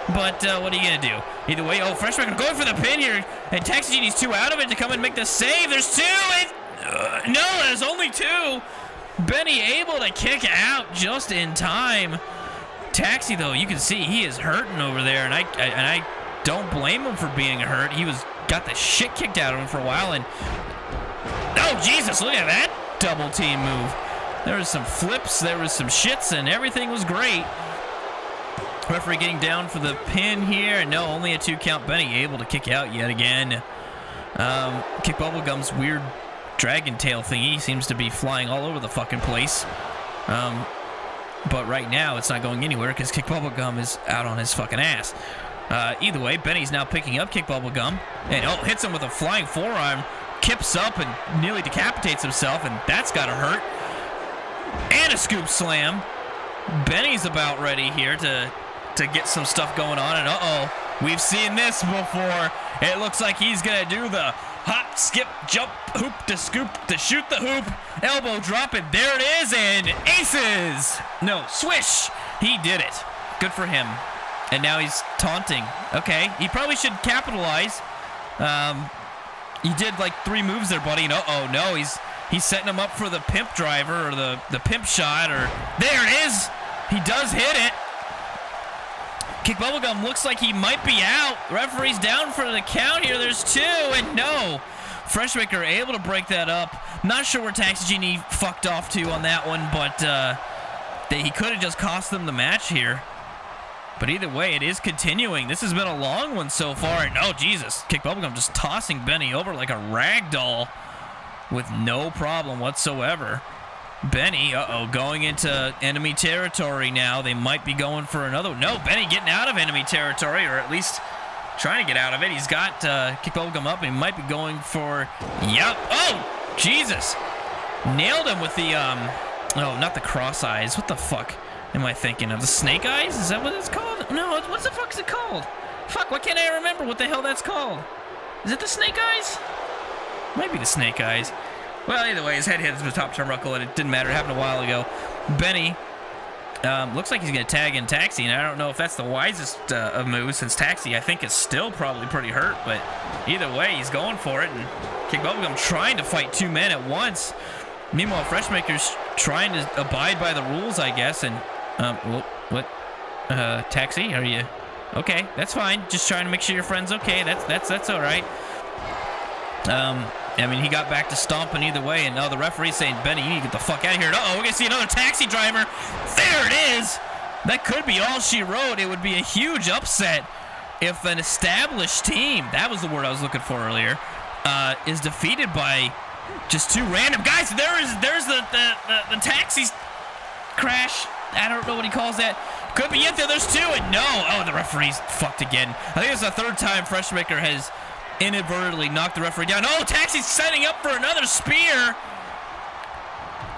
but what are you going to do? Either way, Freshmaker going for the pin here, and Taxigenie's 2 out of it to come and make the save. There's 2, and no, there's only 2. Benny able to kick out just in time. Taxi, though, you can see he is hurting over there, and I don't blame him for being hurt. He got the shit kicked out of him for a while, and oh, Jesus, look at that double team move. There was some flips, there was some shits, and everything was great. Referee getting down for the pin here. No, only a 2 count. Benny able to kick out yet again. Kick Bubblegum's weird dragon tail thingy seems to be flying all over the fucking place. But right now, it's not going anywhere because Kick Bubblegum is out on his fucking ass. Either way, Benny's now picking up Kick Bubblegum. And hits him with a flying forearm. Kips up and nearly decapitates himself, and that's gotta hurt. And a scoop slam. Benny's about ready here to get some stuff going on, and we've seen this before. It looks like he's gonna do the hop, skip, jump, hoop to scoop to shoot the hoop, elbow drop, and there it is, and aces! No, swish! He did it. Good for him. And now he's taunting. Okay, he probably should capitalize. He did like 3 moves there, buddy. And no, he's setting him up for the pimp driver or the pimp shot, or there it is. He does hit it. Kick Bubblegum looks like he might be out. Referee's down for the count here. There's 2, and no. Freshmaker able to break that up. Not sure where Taxigenie fucked off to on that one, but he could have just cost them the match here. But either way, it is continuing. This has been a long one so far. And oh, Jesus. Kick Bubblegum just tossing Benny over like a rag doll with no problem whatsoever. Benny, going into enemy territory now. They might be going for another. No, Benny getting out of enemy territory, or at least trying to get out of it. He's got Kick Bubblegum up, and he might be going for. Yep. Oh, Jesus. Nailed him with the, not the cross eyes. What the fuck am I thinking of? The snake eyes? Is that what it's called? No, what the fuck is it called? Fuck, why can't I remember what the hell that's called? Is it the snake eyes? Might be the snake eyes. Well, either way, his head hits the top turnbuckle, and it didn't matter. It happened a while ago. Benny looks like he's going to tag in Taxi, and I don't know if that's the wisest of moves, since Taxi, I think, is still probably pretty hurt. But either way, he's going for it, and Kick Bubblegum trying to fight 2 men at once. Meanwhile, Freshmaker's trying to abide by the rules, I guess, and Taxi, are you okay? That's fine. Just trying to make sure your friend's okay. That's all right. I mean, he got back to stomping either way, and now the referee's saying, Benny, you need to get the fuck out of here. We're gonna see another Taxi driver. There it is. That could be all she wrote. It would be a huge upset if an established team, that was the word I was looking for earlier, is defeated by just 2 random guys. There's the Taxi crash. I don't know what he calls that. Could be it there. There's two, and no. Oh, the referee's fucked again. I think it's the third time Freshmaker has inadvertently knocked the referee down. Oh, Taxi's setting up for another spear.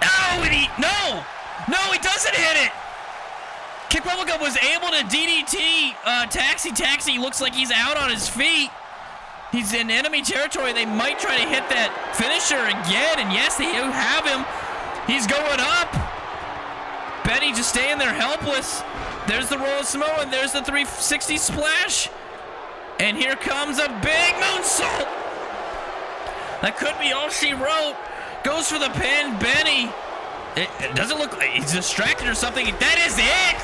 Oh, and no, he doesn't hit it. Kick Bubblegum was able to DDT Taxi. Taxi looks like he's out on his feet. He's in enemy territory. They might try to hit that finisher again, and yes, they do have him. He's going up. Benny just staying there helpless. There's the roll of Samoa, and there's the 360 splash. And here comes a big moonsault. That could be all she wrote. Goes for the pin. Benny. It doesn't look like he's distracted or something. That is it.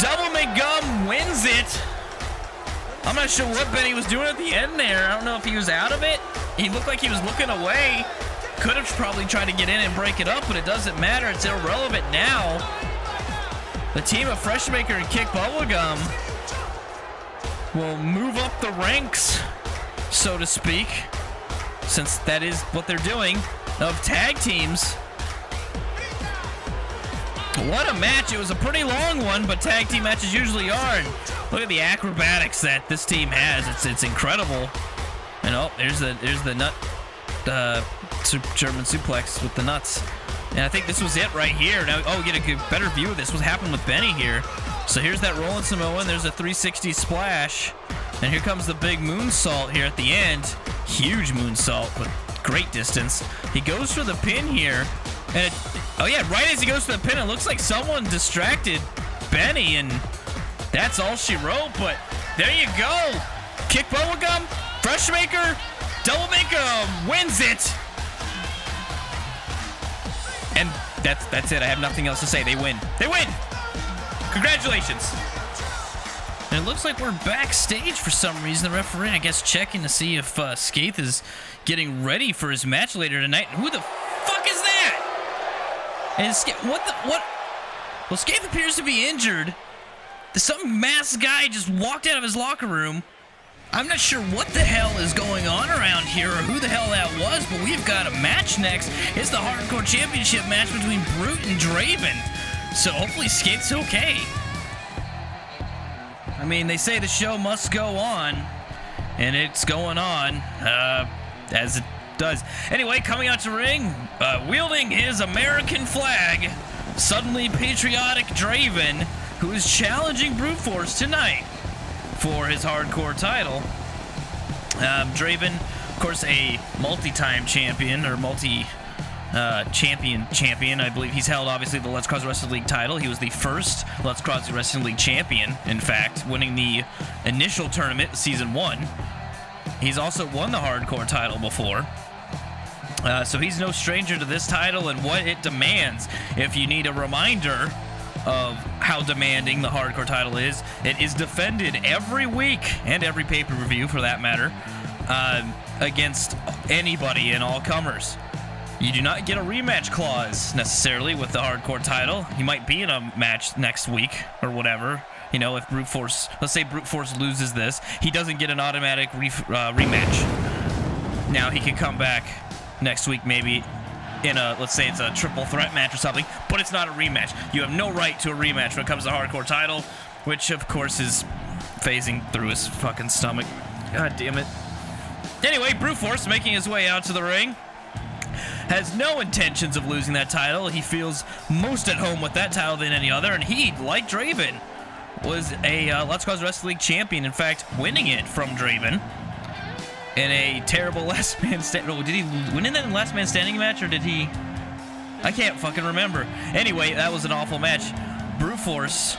Doublemint Gum wins it. I'm not sure what Benny was doing at the end there. I don't know if he was out of it. He looked like he was looking away. Could have probably tried to get in and break it up, but it doesn't matter. It's irrelevant now. The team of Freshmaker and Kick Bubblegum will move up the ranks, so to speak, since that is what they're doing, of tag teams. What a match. It was a pretty long one, but tag team matches usually are. And look at the acrobatics that this team has. It's incredible. And oh, there's the nut German suplex with the nuts. And I think this was it right here. Now, oh, get a better view of this. What happened with Benny here. So here's that rolling Samoan. There's a 360 splash. And here comes the big moonsault here at the end. Huge moonsault, but great distance. He goes for the pin here. And oh yeah, right as he goes for the pin, it looks like someone distracted Benny, and that's all she wrote. But there you go. Kick Bubblegum, Freshmaker, Doublemint wins it. And that's it. I have nothing else to say. They win. They win. Congratulations. And it looks like we're backstage for some reason. The referee, I guess, checking to see if Skathe is getting ready for his match later tonight. Who the fuck is that? And what? Well, Skathe appears to be injured. Some masked guy just walked out of his locker room. I'm not sure what the hell is going on around here or who the hell that was, but we've got a match next. It's the Hardcore Championship match between Brute and Draven. So hopefully Skate's okay. I mean, they say the show must go on, and it's going on, as it does. Anyway, coming out to ring, wielding his American flag, suddenly patriotic Draven, who is challenging Bruteforce tonight for his hardcore title. Draven, of course, a multi-time champion, or champion. I believe he's held, obviously, the Let's Cause Wrestling League title. He was the first Let's Cause Wrestling League champion, in fact, winning the initial tournament, Season 1. He's also won the hardcore title before. So he's no stranger to this title and what it demands. If you need a reminder of how demanding the hardcore title is, it is defended every week, and every pay-per-view for that matter, against anybody and all comers. You do not get a rematch clause necessarily with the hardcore title. You might be in a match next week or whatever. You know, if Bruteforce, let's say Bruteforce loses this, he doesn't get an automatic rematch. Now he can come back next week maybe in a, let's say it's a triple threat match or something, but it's not a rematch. You have no right to a rematch when it comes to the hardcore title, which of course is phasing through his fucking stomach. God damn it. Anyway, Bruteforce making his way out to the ring. Has no intentions of losing that title. He feels most at home with that title than any other, and he, like Draven, was a Let's Cause Wrestling League champion. In fact, winning it from Draven in a terrible last man standing. Did he win in that last man standing match, or did he? I can't fucking remember. Anyway, that was an awful match. Bruteforce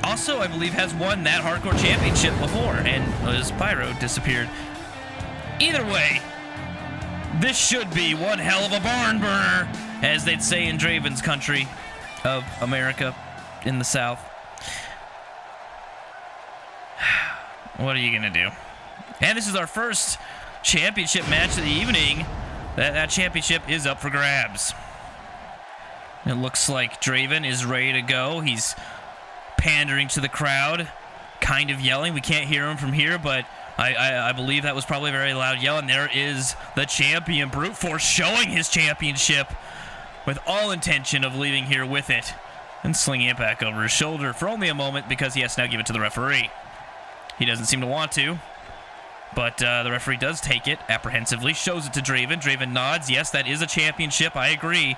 also, I believe, has won that hardcore championship before, and his pyro disappeared. Either way, this should be one hell of a barn burner, as they'd say in Draven's country of America in the South. What are you gonna do? And this is our first championship match of the evening. That championship is up for grabs. It looks like Draven is ready to go. He's pandering to the crowd, kind of yelling. We can't hear him from here, but I believe that was probably a very loud yell, and there is the champion, Bruteforce, showing his championship with all intention of leaving here with it and slinging it back over his shoulder for only a moment because he has to now give it to the referee. He doesn't seem to want to, but the referee does take it apprehensively, shows it to Draven. Draven nods. Yes, that is a championship. I agree.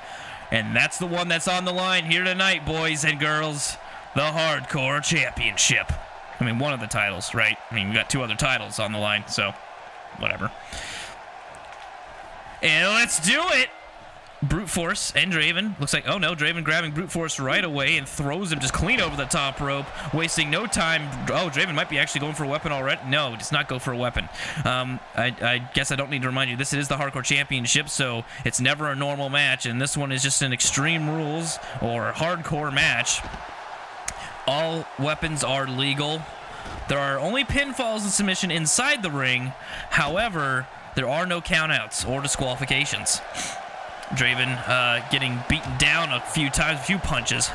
And that's the one that's on the line here tonight, boys and girls. The Hardcore Championship. I mean, one of the titles, right? I mean, we got 2 other titles on the line, so whatever. And let's do it! Bruteforce and Draven. Looks like, oh no, Draven grabbing Bruteforce right away and throws him just clean over the top rope, wasting no time. Oh, Draven might be actually going for a weapon already. No, does not go for a weapon. I guess I don't need to remind you, this is the Hardcore Championship, so it's never a normal match, and this one is just an Extreme Rules or hardcore match. All weapons are legal. There are only pinfalls and submission inside the ring. However, there are no countouts or disqualifications. Draven getting beaten down a few times, a few punches,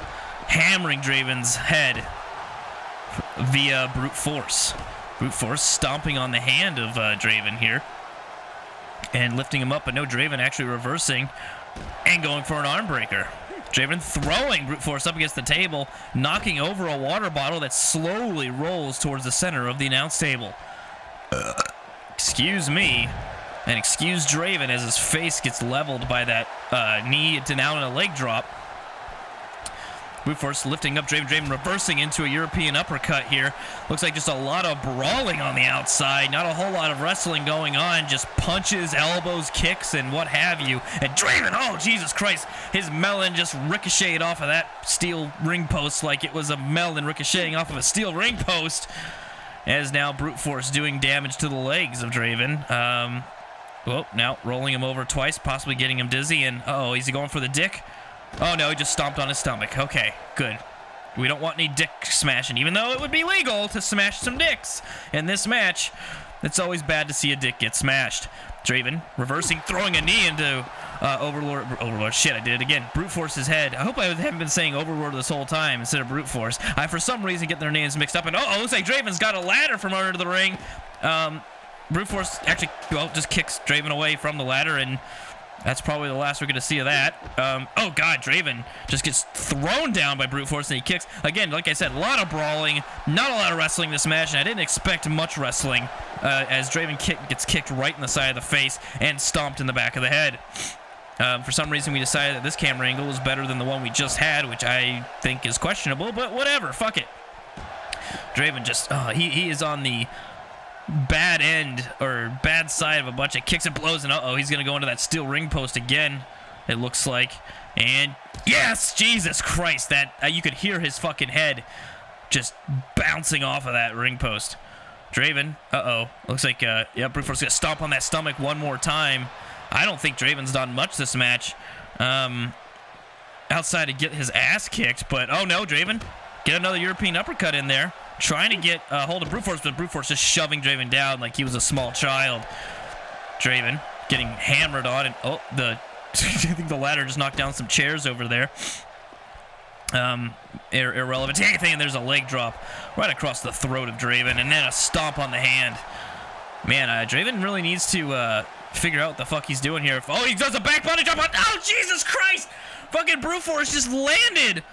hammering Draven's head via Bruteforce. Bruteforce stomping on the hand of Draven here and lifting him up, but no, Draven actually reversing and going for an arm breaker. Draven throwing Bruteforce up against the table, knocking over a water bottle that slowly rolls towards the center of the announce table. Excuse me. And excuse Draven as his face gets leveled by that knee to now in a leg drop. Bruteforce lifting up Draven. Draven reversing into a European uppercut here. Looks like just a lot of brawling on the outside. Not a whole lot of wrestling going on. Just punches, elbows, kicks, and what have you. And Draven, oh, Jesus Christ. His melon just ricocheted off of that steel ring post like it was a melon ricocheting off of a steel ring post. As now Bruteforce doing damage to the legs of Draven. Well, now rolling him over twice, possibly getting him dizzy, and uh-oh, is he going for the dick? Oh no, he just stomped on his stomach. Okay, good. We don't want any dick smashing, even though it would be legal to smash some dicks in this match. It's always bad to see a dick get smashed. Draven reversing, throwing a knee into Overlord. Shit, I did it again. Bruteforce's head. I hope I haven't been saying Overlord this whole time instead of Bruteforce. I, for some reason, get their names mixed up, and oh, looks like Draven's got a ladder from under the ring. Bruteforce actually, well, just kicks Draven away from the ladder, and that's probably the last we're going to see of that. Oh, God, Draven just gets thrown down by Bruteforce, and he kicks. Again, like I said, a lot of brawling, not a lot of wrestling this match, and I didn't expect much wrestling as Draven gets kicked right in the side of the face and stomped in the back of the head. For some reason, we decided that this camera angle was better than the one we just had, which I think is questionable, but whatever, fuck it. Draven just, he is on the bad end or bad side of a bunch of kicks and blows, and uh-oh, he's gonna go into that steel ring post again, it looks like. And yes, Jesus Christ, that you could hear his fucking head just bouncing off of that ring post. Draven, uh-oh, looks like Bruteforce gonna stomp on that stomach one more time. I don't think Draven's done much this match outside to get his ass kicked, but oh no, Draven, get another European uppercut in there. Trying to get a hold of Bruteforce, but Bruteforce just shoving Draven down like he was a small child. Draven getting hammered on, and oh, I think the ladder just knocked down some chairs over there. Irrelevant to anything, and there's a leg drop right across the throat of Draven, and then a stomp on the hand. Man, Draven really needs to figure out what the fuck he's doing here. Oh, he does a back body drop on. Oh, Jesus Christ! Fucking Bruteforce just landed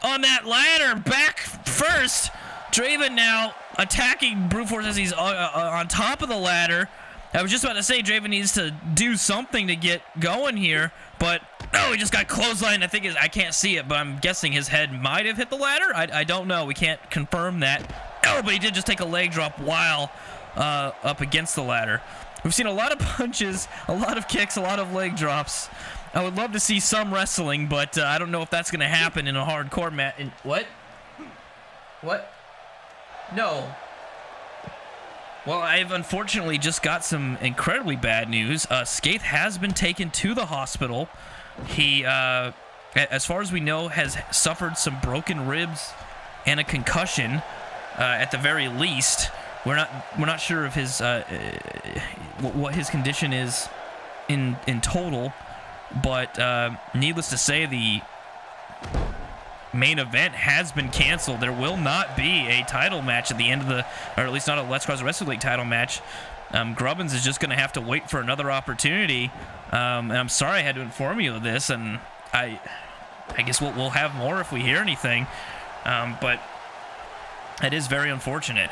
on that ladder back first. Draven now attacking Bruteforce as he's on top of the ladder. I was just about to say Draven needs to do something to get going here, but no, he just got clotheslined. I can't see it, but I'm guessing his head might have hit the ladder. I don't know. We can't confirm that. Oh, but he did just take a leg drop while up against the ladder. We've seen a lot of punches, a lot of kicks, a lot of leg drops. I would love to see some wrestling, but I don't know if that's going to happen in a hardcore match. What? What? No. Well, I've unfortunately just got some incredibly bad news. Skathe has been taken to the hospital. He, as far as we know, has suffered some broken ribs and a concussion, at the very least. We're not sure of his what his condition is in total, but needless to say, main event has been canceled. There will not be a title match at the end of the, or at least not a Let's Cross Wrestling League title match. Grubbins is just going to have to wait for another opportunity. And I'm sorry I had to inform you of this, and I guess we'll have more if we hear anything. But it is very unfortunate.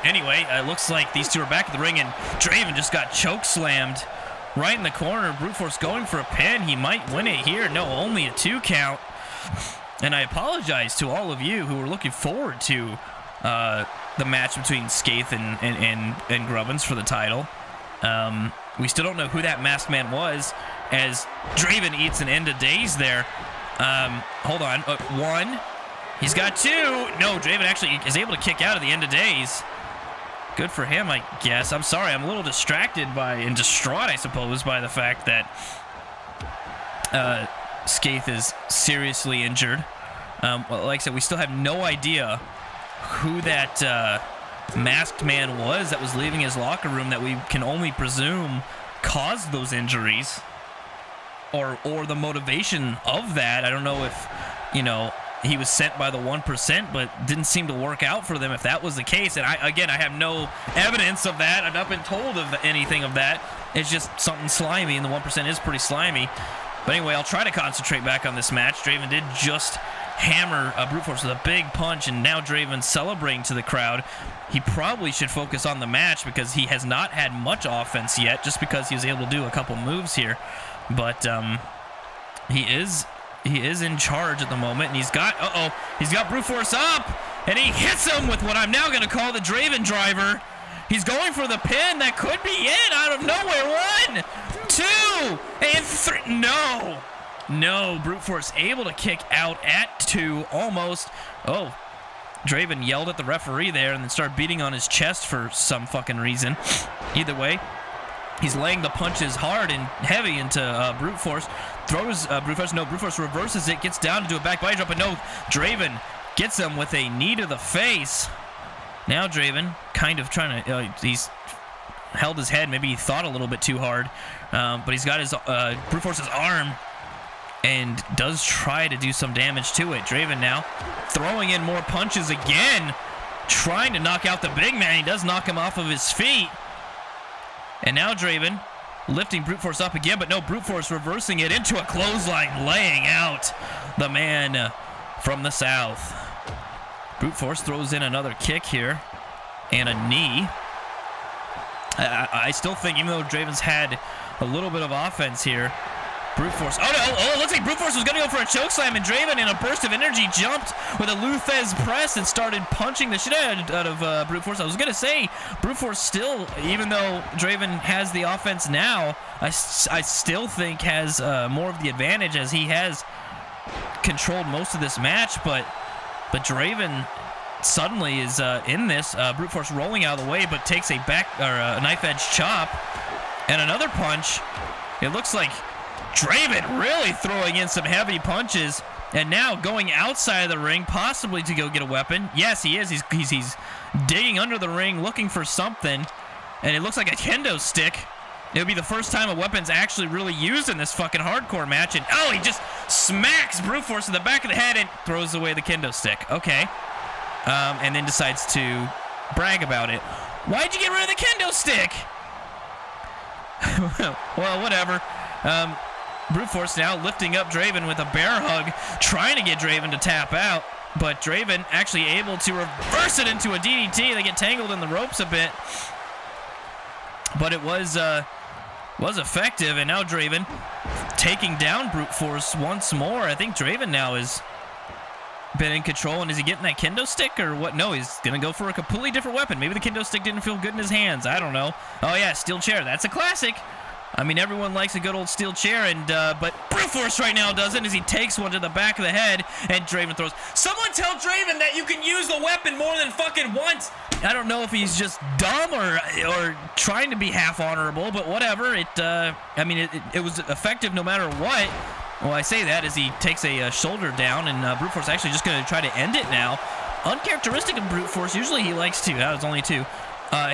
Anyway, it looks like these two are back at the ring, and Draven just got choke slammed right in the corner. Bruteforce going for a pin. He might win it here. No, only a 2 count. And I apologize to all of you who were looking forward to the match between Skathe and Grubbins for the title. We still don't know who that masked man was, as Draven eats an end of days there. Hold on. 1. He's got 2. No, Draven actually is able to kick out of the end of days. Good for him, I guess. I'm sorry, I'm a little distracted by, and distraught, I suppose, by the fact that Skathe is seriously injured. Well, like I said, we still have no idea who that masked man was that was leaving his locker room, that we can only presume caused those injuries, or the motivation of that. I don't know if, you know, he was sent by the 1%, but didn't seem to work out for them if that was the case. And I have no evidence of that. I've not been told of anything of that. It's just something slimy, and the 1% is pretty slimy. But anyway, I'll try to concentrate back on this match. Draven did just hammer Bruteforce with a big punch, and now Draven celebrating to the crowd. He probably should focus on the match because he has not had much offense yet, just because he was able to do a couple moves here. But he is in charge at the moment, and he's got Bruteforce up, and he hits him with what I'm now going to call the Draven driver. He's going for the pin. That could be it out of nowhere. 1, 2, and 3. No, Bruteforce able to kick out at 2, almost. Oh, Draven yelled at the referee there and then started beating on his chest for some fucking reason. Either way, he's laying the punches hard and heavy into Bruteforce. Throws Bruteforce. No, Bruteforce reverses it, gets down to do a back body drop, but no, Draven gets him with a knee to the face. Now Draven kind of trying to, he's held his head. Maybe he thought a little bit too hard, but he's got his Bruteforce's arm and does try to do some damage to it. Draven now throwing in more punches again, trying to knock out the big man. He does knock him off of his feet. And now Draven lifting Bruteforce up again, but no, Bruteforce reversing it into a clothesline, laying out the man from the south. Bruteforce throws in another kick here and a knee. I still think, even though Draven's had a little bit of offense here, Bruteforce. Oh, it looks like Bruteforce was going to go for a chokeslam, and Draven, in a burst of energy, jumped with a Luthez press and started punching the shit out of Bruteforce. I was going to say, Bruteforce still, even though Draven has the offense now, I still think has more of the advantage, as he has controlled most of this match. But Draven suddenly is in this. Bruteforce rolling out of the way, but takes a knife edge chop and another punch. It looks like Draven really throwing in some heavy punches, and now going outside of the ring, possibly to go get a weapon. Yes, he is. He's digging under the ring, looking for something, and it looks like a kendo stick. It would be the first time a weapon's actually really used in this fucking hardcore match, and oh, he just smacks Bruteforce in the back of the head and throws away the kendo stick. Okay. And then decides to brag about it. Why'd you get rid of the kendo stick? Well, whatever. Bruteforce now lifting up Draven with a bear hug, trying to get Draven to tap out, but Draven actually able to reverse it into a DDT. They get tangled in the ropes a bit, but it was effective, and now Draven taking down Bruteforce once more. I think Draven now has been in control, and is he getting that kendo stick or what? No, he's going to go for a completely different weapon. Maybe the kendo stick didn't feel good in his hands. I don't know. Oh, yeah, steel chair. That's a classic. I mean, everyone likes a good old steel chair, and but Bruteforce right now doesn't, as he takes one to the back of the head, and Draven throws. Someone tell Draven that you can use the weapon more than fucking once. I don't know if he's just dumb or trying to be half honorable, but whatever. I mean, it was effective no matter what. Well, I say that as he takes a shoulder down, and Bruteforce actually just going to try to end it now. Uncharacteristic of Bruteforce. Usually he likes to. That was only 2.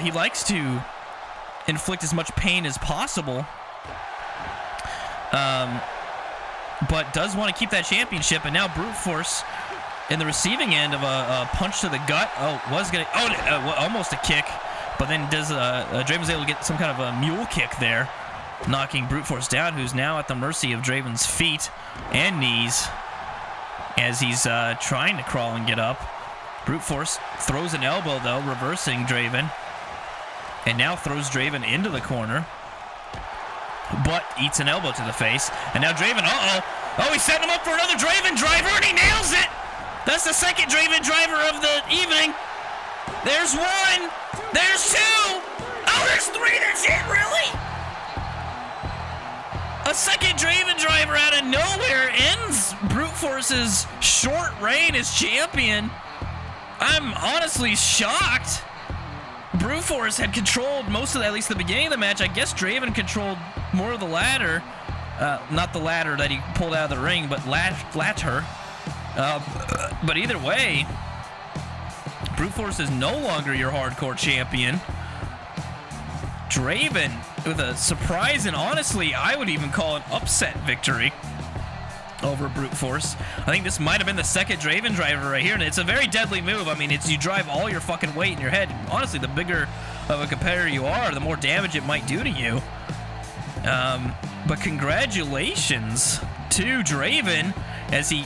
He likes to inflict as much pain as possible. but does want to keep that championship. And now Bruteforce in the receiving end of a punch to the gut. Almost a kick, but then Draven's able to get some kind of a mule kick there, knocking Bruteforce down, who's now at the mercy of Draven's feet and knees as he's trying to crawl and get up. Bruteforce throws an elbow, though, reversing Draven, and now throws Draven into the corner, but eats an elbow to the face. And now Draven, he's setting him up for another Draven driver, and he nails it! That's the second Draven driver of the evening. There's one. There's two. Oh, there's three. That's it, really? A second Draven driver out of nowhere ends Bruteforce's short reign as champion. I'm honestly shocked. Bruteforce had controlled most of at least the beginning of the match. I guess Draven controlled more of the ladder. Not the ladder that he pulled out of the ring, but ladder. But either way, Bruteforce is no longer your hardcore champion. Draven with a surprise, and honestly, I would even call an upset victory over Bruteforce. I think this might have been the second Draven driver right here, and it's a very deadly move. I mean, you drive all your fucking weight in your head. Honestly, the bigger of a competitor you are, the more damage it might do to you. But congratulations to Draven as he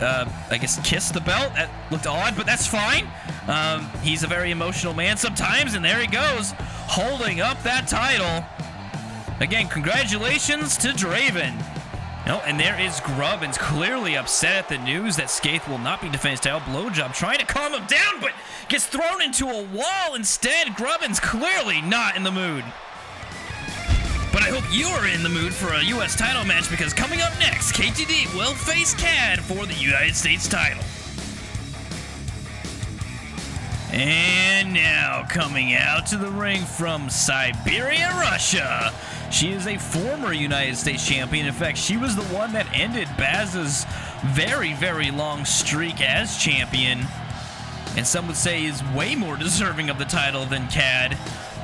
I guess kissed the belt. That looked odd, but that's fine. He's a very emotional man sometimes, and there he goes, holding up that title. Again, congratulations to Draven. No, and there is Grubbins, clearly upset at the news that Skathe will not be defending his title. Blowjob trying to calm him down, but gets thrown into a wall instead. Grubbins clearly not in the mood. But I hope you are in the mood for a U.S. title match, because coming up next, KTD will face Khad for the United States title. And now coming out to the ring from Siberia, Russia, she is a former United States champion. In fact, she was the one that ended Baz's very, very long streak as champion, and some would say is way more deserving of the title than Khad.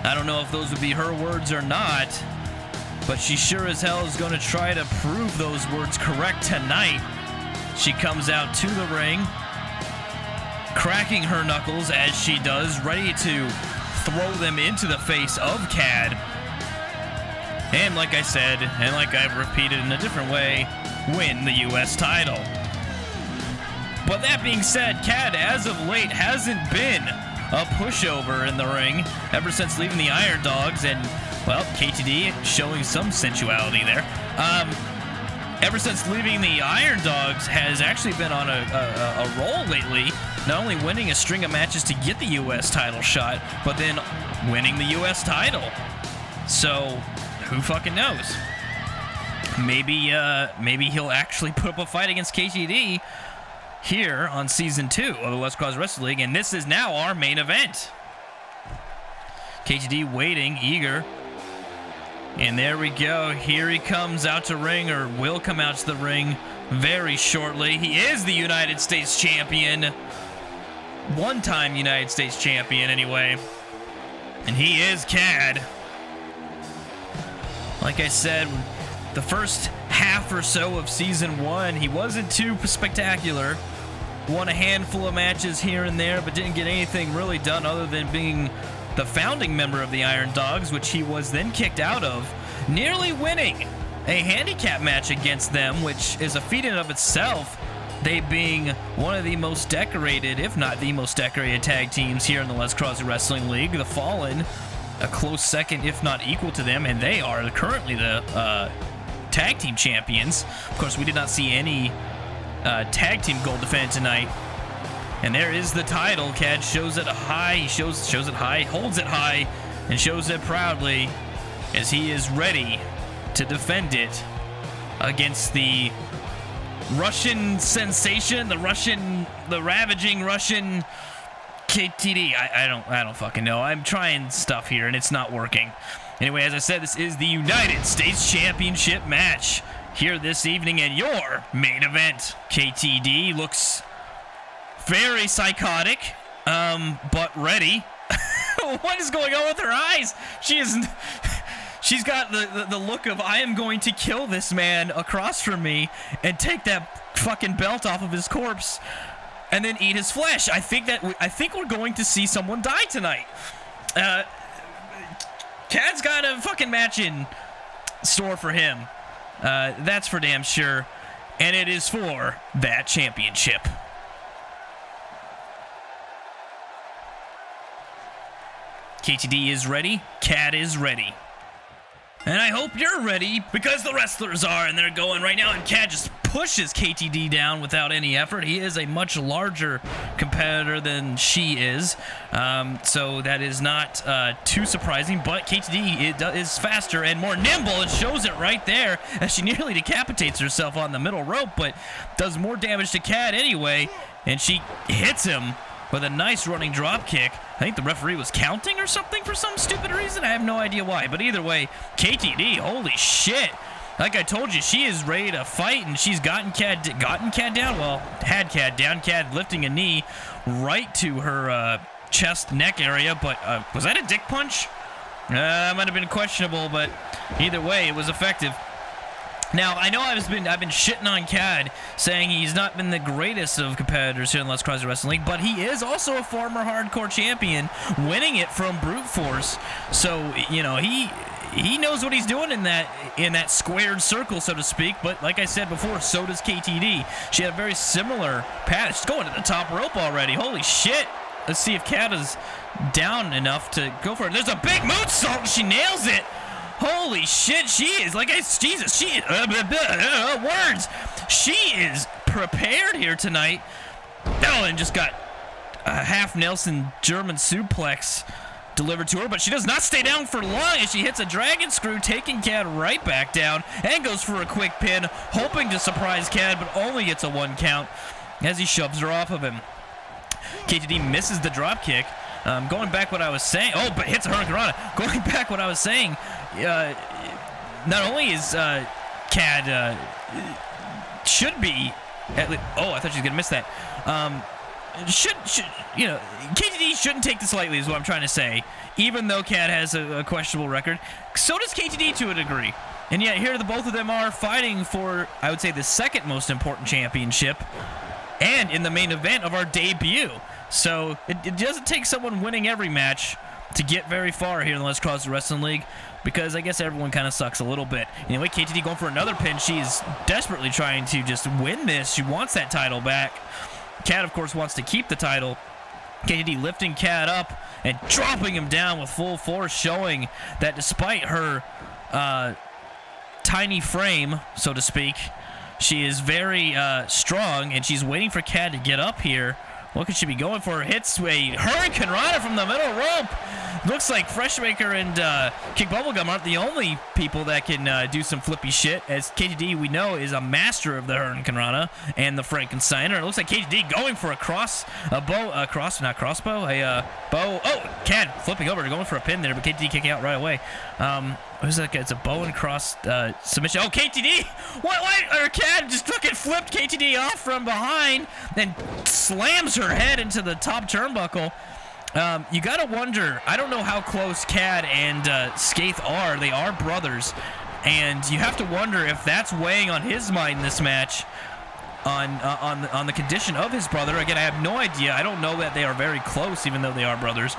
I don't know if those would be her words or not, but she sure as hell is going to try to prove those words correct tonight. She comes out to the ring, cracking her knuckles as she does, ready to throw them into the face of Khad. And like I said, and like I've repeated in a different way, win the U.S. title. But that being said, Khad, as of late, hasn't been a pushover in the ring ever since leaving the Iron Dogs, and well, KTD showing some sensuality there. Ever since leaving the Iron Dogs, has actually been on a roll lately, not only winning a string of matches to get the U.S. title shot, but then winning the U.S. title. So, who fucking knows? Maybe he'll actually put up a fight against KTD here on Season 2 of the Let's Cause Wrestling League, and this is now our main event. KTD waiting, eager. And there we go. Here he comes out to ring, or will come out to the ring very shortly. He is the United States champion. One-time United States champion, anyway. And he is Khad. Like I said, the first half or so of Season 1, he wasn't too spectacular. Won a handful of matches here and there, but didn't get anything really done other than being the founding member of the Iron Dogs, which he was then kicked out of, nearly winning a handicap match against them, which is a feat in and of itself, they being one of the most decorated, if not the most decorated tag teams here in the Let's Cause Wrestling League. The Fallen, a close second, if not equal to them, and they are currently the tag team champions. Of course, we did not see any tag team gold defended tonight. And there is the title. Khad shows it high. He shows it high, holds it high, and shows it proudly as he is ready to defend it against the Russian sensation, the ravaging Russian KTD. I don't fucking know. I'm trying stuff here and it's not working. Anyway, as I said, this is the United States Championship match here this evening, and your main event. KTD looks very psychotic, but ready. What is going on with her eyes? She She's got the look of, I am going to kill this man across from me and take that fucking belt off of his corpse and then eat his flesh. I think we're going to see someone die tonight. Khad's got a fucking match in store for him. That's for damn sure. And it is for that championship. KTD is ready. Khad is ready. And I hope you're ready, because the wrestlers are, and they're going right now, and Khad just pushes KTD down without any effort. He is a much larger competitor than she is, so that is not too surprising, but KTD is faster and more nimble, and shows it right there as she nearly decapitates herself on the middle rope, but does more damage to Khad anyway, and she hits him with a nice running drop kick. I think the referee was counting or something for some stupid reason. I have no idea why. But either way, KTD, holy shit. Like I told you, she is ready to fight, and she's gotten Khad down. Well, had Khad down. Khad lifting a knee right to her chest, neck area. But was that a dick punch? Might have been questionable, but either way, it was effective. Now, I know I've been shitting on Khad, saying he's not been the greatest of competitors here in the Let's Cross Wrestling League, but he is also a former hardcore champion, winning it from Bruteforce. So, you know, he knows what he's doing in that squared circle, so to speak. But like I said before, so does KTD. She had a very similar path. She's going to the top rope already. Holy shit. Let's see if Khad is down enough to go for it. There's a big moonsault, and she nails it. Holy shit, she is, Jesus, she is, words. She is prepared here tonight. Oh, and just got a half Nelson German suplex delivered to her, but she does not stay down for long as she hits a dragon screw, taking Khad right back down, and goes for a quick pin, hoping to surprise Khad, but only gets a 1 count as he shoves her off of him. KTD misses the drop kick. Going back what I was saying, but hits a hurricanrana. Going back what I was saying, not only is Khad should be at least, I thought she was gonna miss that. Should KTD shouldn't take this lightly is what I'm trying to say. Even though Khad has a questionable record, so does KTD to a degree. And yet here the both of them are fighting for, I would say, the second most important championship, and in the main event of our debut. So it doesn't take someone winning every match to get very far here in the Let's Cross the Wrestling League, because I guess everyone kind of sucks a little bit. Anyway, KTD going for another pin. She's desperately trying to just win this. She wants that title back. Khad, of course, wants to keep the title. KTD lifting Khad up and dropping him down with full force, showing that despite her tiny frame, so to speak, she is very strong, and she's waiting for Khad to get up here. What could she be going for? Hits a hurricanrana from the middle rope. Looks like Freshmaker and Kick Bubblegum aren't the only people that can do some flippy shit, as KTD, we know, is a master of the hurricanrana and the Frankensteiner. It looks like KTD going for a bow. Oh, Khad flipping over, going for a pin there, but KTD kicking out right away. Who's that guy? It's a bow and cross submission. Oh, KTD! What? Or Khad just fucking flipped KTD off from behind and slams her head into the top turnbuckle. You gotta wonder, I don't know how close Khad and Skathe are. They are brothers, and you have to wonder if that's weighing on his mind in this match, on the condition of his brother. Again, I have no idea. I don't know that they are very close, even though they are brothers.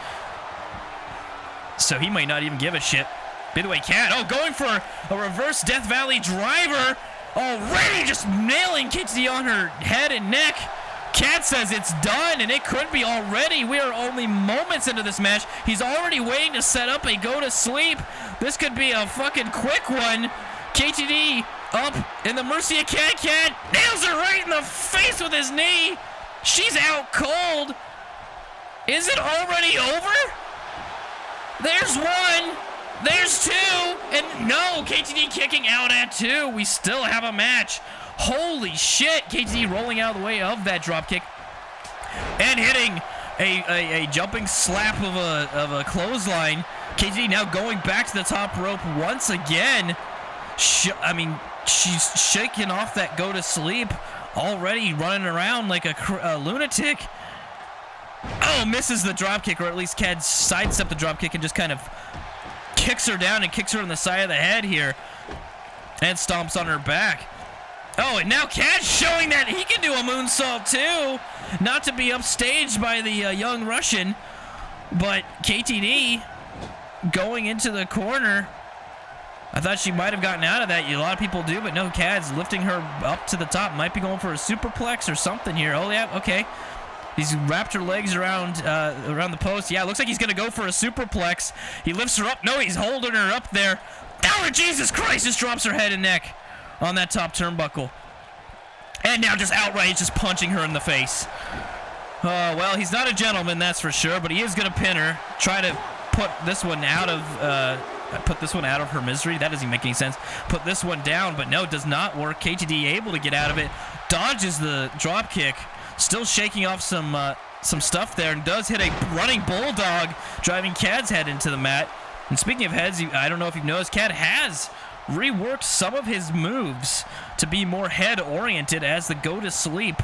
So he might not even give a shit. Midway Khad, going for a reverse Death Valley driver. Already just nailing KTD on her head and neck. Khad says it's done, and it could be already. We are only moments into this match. He's already waiting to set up a go to sleep. This could be a fucking quick one. KTD up in the mercy of Khad. Khad nails her right in the face with his knee. She's out cold. Is it already over? There's one. There's two. And no, KTD kicking out at 2. We still have a match. Holy shit. KTD rolling out of the way of that dropkick and hitting a jumping slap of a clothesline. KTD now going back to the top rope once again. She's shaking off that go to sleep, already running around like a lunatic. Misses the dropkick, or at least Khad sidestepped the dropkick and just kind of kicks her down and kicks her in the side of the head here. And stomps on her back. Oh, and now Khad's showing that he can do a moonsault too. Not to be upstaged by the young Russian. But KTD going into the corner. I thought she might have gotten out of that. A lot of people do, but no, Khad's lifting her up to the top. Might be going for a superplex or something here. Oh, yeah, okay. He's wrapped her legs around the post. Yeah, looks like he's going to go for a superplex. He lifts her up. No, he's holding her up there. Oh, Jesus Christ, just drops her head and neck on that top turnbuckle. And now just outright just punching her in the face. Well, he's not a gentleman, that's for sure, but he is going to pin her. Try to put this one out of her misery. That doesn't make any sense. Put this one down, but no, it does not work. KTD able to get out of it. Dodges the drop kick. Still shaking off some stuff there, and does hit a running bulldog, driving Khad's head into the mat. And speaking of heads, I don't know if you've noticed, Khad has reworked some of his moves to be more head-oriented as the go to sleep.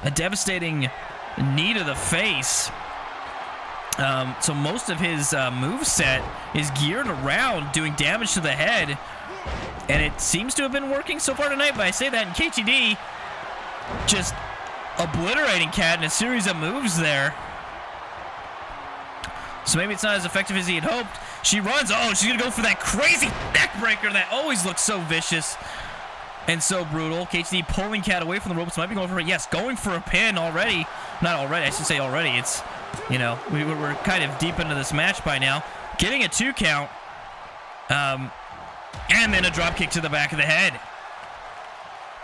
A devastating knee to the face. So most of his moveset is geared around doing damage to the head, and it seems to have been working so far tonight. But I say that, in KTD just obliterating Khad in a series of moves there. So maybe it's not as effective as he had hoped. She runs. Oh, she's going to go for that crazy neck breaker that always looks so vicious and so brutal. KTD pulling Khad away from the ropes. Might be going for it. Yes, going for a pin already. Not already. I should say already. It's, you know, we're kind of deep into this match by now. Getting a 2 count. And then a drop kick to the back of the head.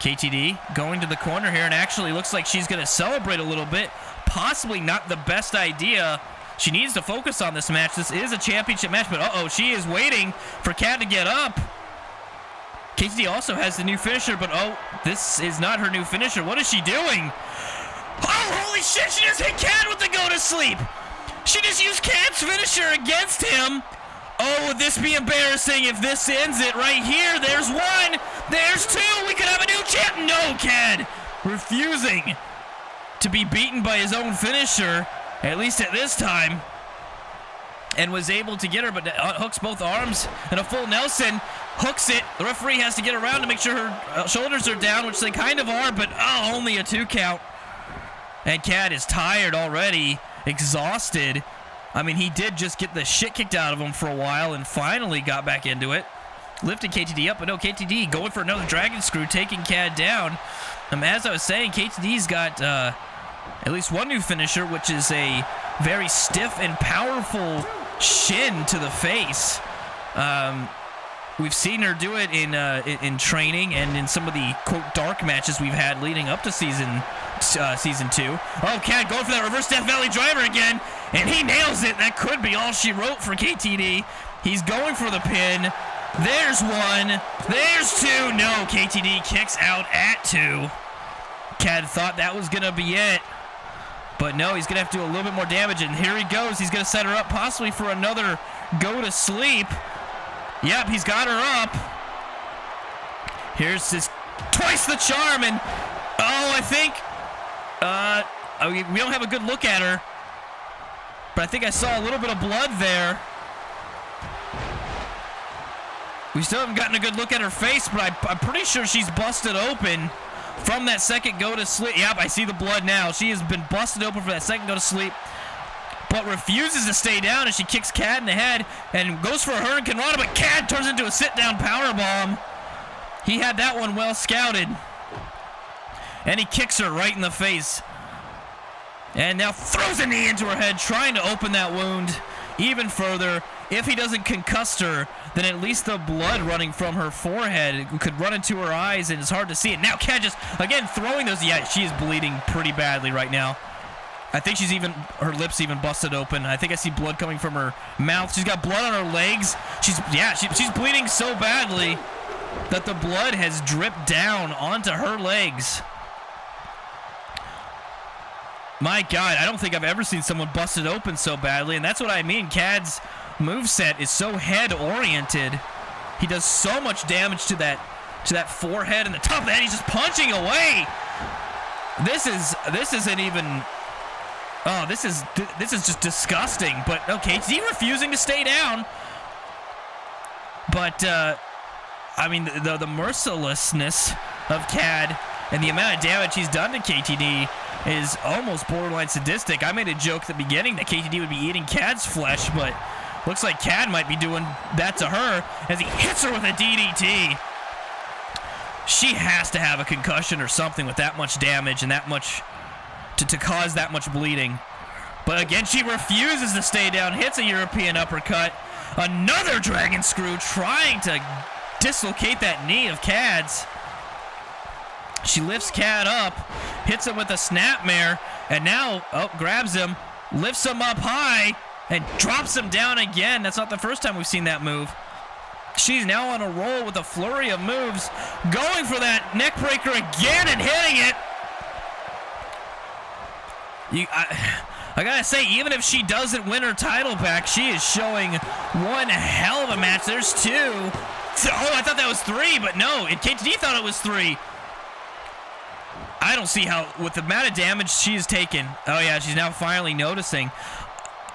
KTD going to the corner here, and actually looks like she's going to celebrate a little bit. Possibly not the best idea. She needs to focus on this match. This is a championship match, but uh-oh, she is waiting for Khad to get up. KTD also has the new finisher, but oh, this is not her new finisher. What is she doing? Oh, holy shit, she just hit Khad with the go to sleep. She just used Khad's finisher against him. Oh, would this be embarrassing if this ends it right here? There's one. There's two. We could have a new champ. No, Khad refusing to be beaten by his own finisher, at least at this time, and was able to get her, but hooks both arms and a full Nelson. Hooks it. The referee has to get around to make sure her shoulders are down, which they kind of are, but oh, only a 2 count. And Khad is tired already, exhausted. I mean, he did just get the shit kicked out of him for a while and finally got back into it. Lifting KTD up, but no, KTD going for another dragon screw, taking Khad down. As I was saying, KTD's got at least one new finisher, which is a very stiff and powerful shin to the face. We've seen her do it in training and in some of the, quote, dark matches we've had leading up to season 2. Oh, Khad going for that reverse Death Valley driver again, and he nails it. That could be all she wrote for KTD. He's going for the pin. There's one. There's two. No, KTD kicks out at 2. Khad thought that was going to be it. But no, he's going to have to do a little bit more damage, and here he goes. He's going to set her up possibly for another go to sleep. Yep, he's got her up. Here's his twice the charm, and oh, I think we don't have a good look at her, but I think I saw a little bit of blood there. We still haven't gotten a good look at her face, but I'm pretty sure she's busted open from that second go to sleep. Yep, I see the blood now. She has been busted open for that second go to sleep, but refuses to stay down, and she kicks Khad in the head and goes for a Hurricane Rana, but Khad turns into a sit-down powerbomb. He had that one well scouted, and he kicks her right in the face, and now throws a knee into her head, trying to open that wound even further. If he doesn't concuss her, then at least the blood running from her forehead could run into her eyes, and it's hard to see it. Now Khad just, again, throwing those. Yeah, she is bleeding pretty badly right now. I think her lips even busted open. I think I see blood coming from her mouth. She's got blood on her legs. She's bleeding so badly that the blood has dripped down onto her legs. My God, I don't think I've ever seen someone busted open so badly, and that's what I mean. Khad's moveset is so head-oriented. He does so much damage to that forehead and the top of the head. He's just punching away. This isn't even. Oh, this is just disgusting. But okay, is he refusing to stay down? But, I mean, the mercilessness of Khad and the amount of damage he's done to KTD is almost borderline sadistic. I made a joke at the beginning that KTD would be eating Khad's flesh, but looks like Khad might be doing that to her as he hits her with a DDT. She has to have a concussion or something with that much damage and that much to cause that much bleeding. But again, she refuses to stay down, hits a European uppercut. Another dragon screw trying to dislocate that knee of Khad's. She lifts Khad up, hits him with a snapmare, and now, grabs him, lifts him up high, and drops him down again. That's not the first time we've seen that move. She's now on a roll with a flurry of moves, going for that neck breaker again and hitting it. I gotta say, even if she doesn't win her title back, she is showing one hell of a match. There's two. Oh, I thought that was three, but no, KTD thought it was three. I don't see how, with the amount of damage she has taken. Oh yeah, she's now finally noticing.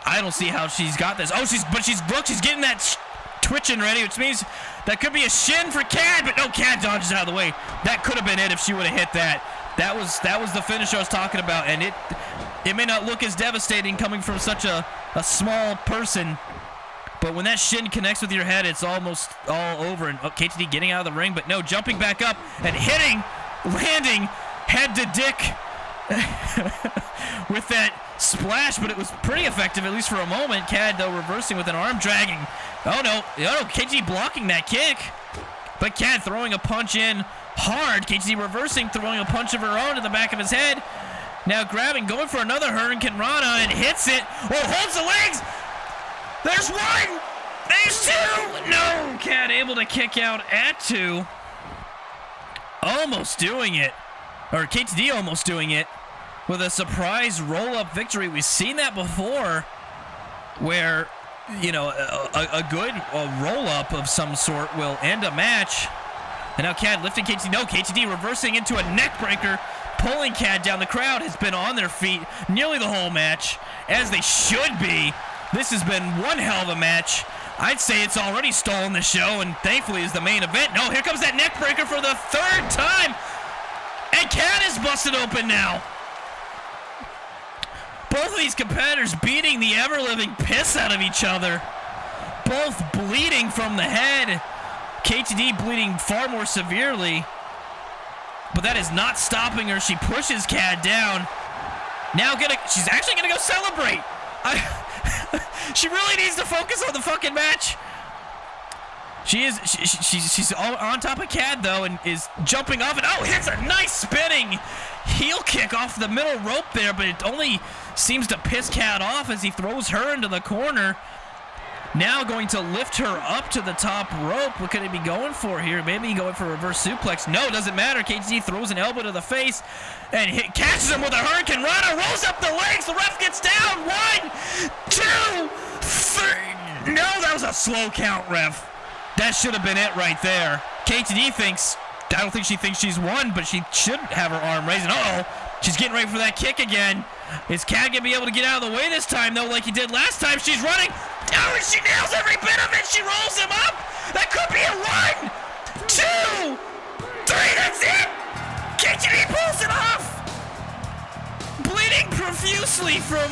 I don't see how she's got this. Oh, look, she's getting that twitching ready, which means that could be a shin for Khad, but no, Khad dodges out of the way. That could have been it if she would have hit that. That was the finish I was talking about, and it may not look as devastating coming from such a small person, but when that shin connects with your head, it's almost all over. And KTD getting out of the ring, but no, jumping back up and landing head to dick with that splash, but it was pretty effective, at least for a moment. Khad, though, reversing with an arm dragging. Oh, no, KTD blocking that kick, but Khad throwing a punch in hard. KTD reversing, throwing a punch of her own to the back of his head. Now grabbing, going for another Hurricane Rana, and hits it. Oh, holds the legs. There's one. There's two. No, Khad able to kick out at two. Almost doing it. Or KTD almost doing it with a surprise roll-up victory. We've seen that before where, you know, a good roll-up of some sort will end a match. And now Khad lifting KTD. No, KTD reversing into a neck breaker, pulling Khad down. The crowd has been on their feet nearly the whole match, as they should be. This has been one hell of a match. I'd say it's already stolen the show, and thankfully is the main event. No, here comes that neck breaker for the third time. And Khad is busted open now. Both of these competitors beating the ever-living piss out of each other. Both bleeding from the head. KTD bleeding far more severely. But that is not stopping her. She pushes Khad down. Now she's actually gonna go celebrate. She really needs to focus on the fucking match. She's on top of Khad, though, and is jumping off it. Oh, hits a nice spinning heel kick off the middle rope there, but it only seems to piss Khad off as he throws her into the corner. Now going to lift her up to the top rope. What could he be going for here? Maybe going for a reverse suplex. No, doesn't matter. KTD throws an elbow to the face and catches him with a Hurricane Rana. Rolls up the legs. The ref gets down. 1, 2, 3. No, that was a slow count, ref. That should have been it right there. KTD thinks, I don't think she thinks she's won, but she should have her arm raised. Uh-oh, she's getting ready for that kick again. Is Khad gonna be able to get out of the way this time, though, like he did last time? She's running. Oh, and she nails every bit of it. She rolls him up. That could be a 1, 2, 3. That's it. KTD pulls it off. Bleeding profusely from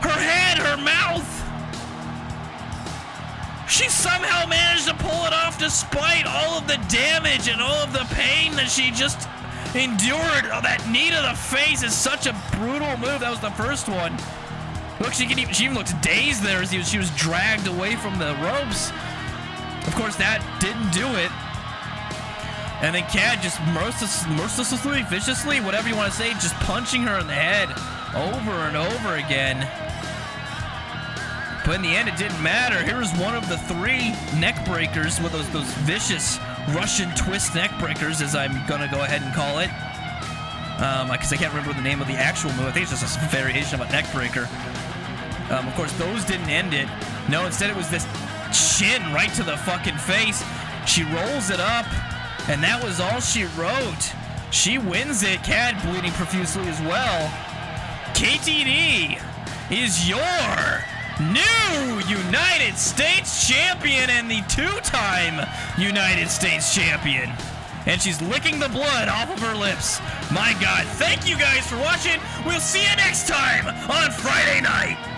her head, her mouth. She somehow managed to pull it off despite all of the damage and all of the pain that she just endured. Oh, that knee to the face is such a brutal move. That was the first one. Look, she even looks dazed there as she was dragged away from the ropes. Of course, that didn't do it. And then Khad just mercilessly, viciously, whatever you want to say, just punching her in the head over and over again. But in the end, it didn't matter. Here was one of the 3 neck breakers with those vicious Russian twist neck breakers, as I'm gonna go ahead and call it. Because I can't remember the name of the actual move. I think it's just a variation of a neck breaker. Of course, those didn't end it. No, instead it was this shin right to the fucking face. She rolls it up, and that was all she wrote. She wins it. Khad bleeding profusely as well. KTD is your new United States champion and the 2-time United States champion. And she's licking the blood off of her lips. My God, thank you guys for watching. We'll see you next time on Friday night.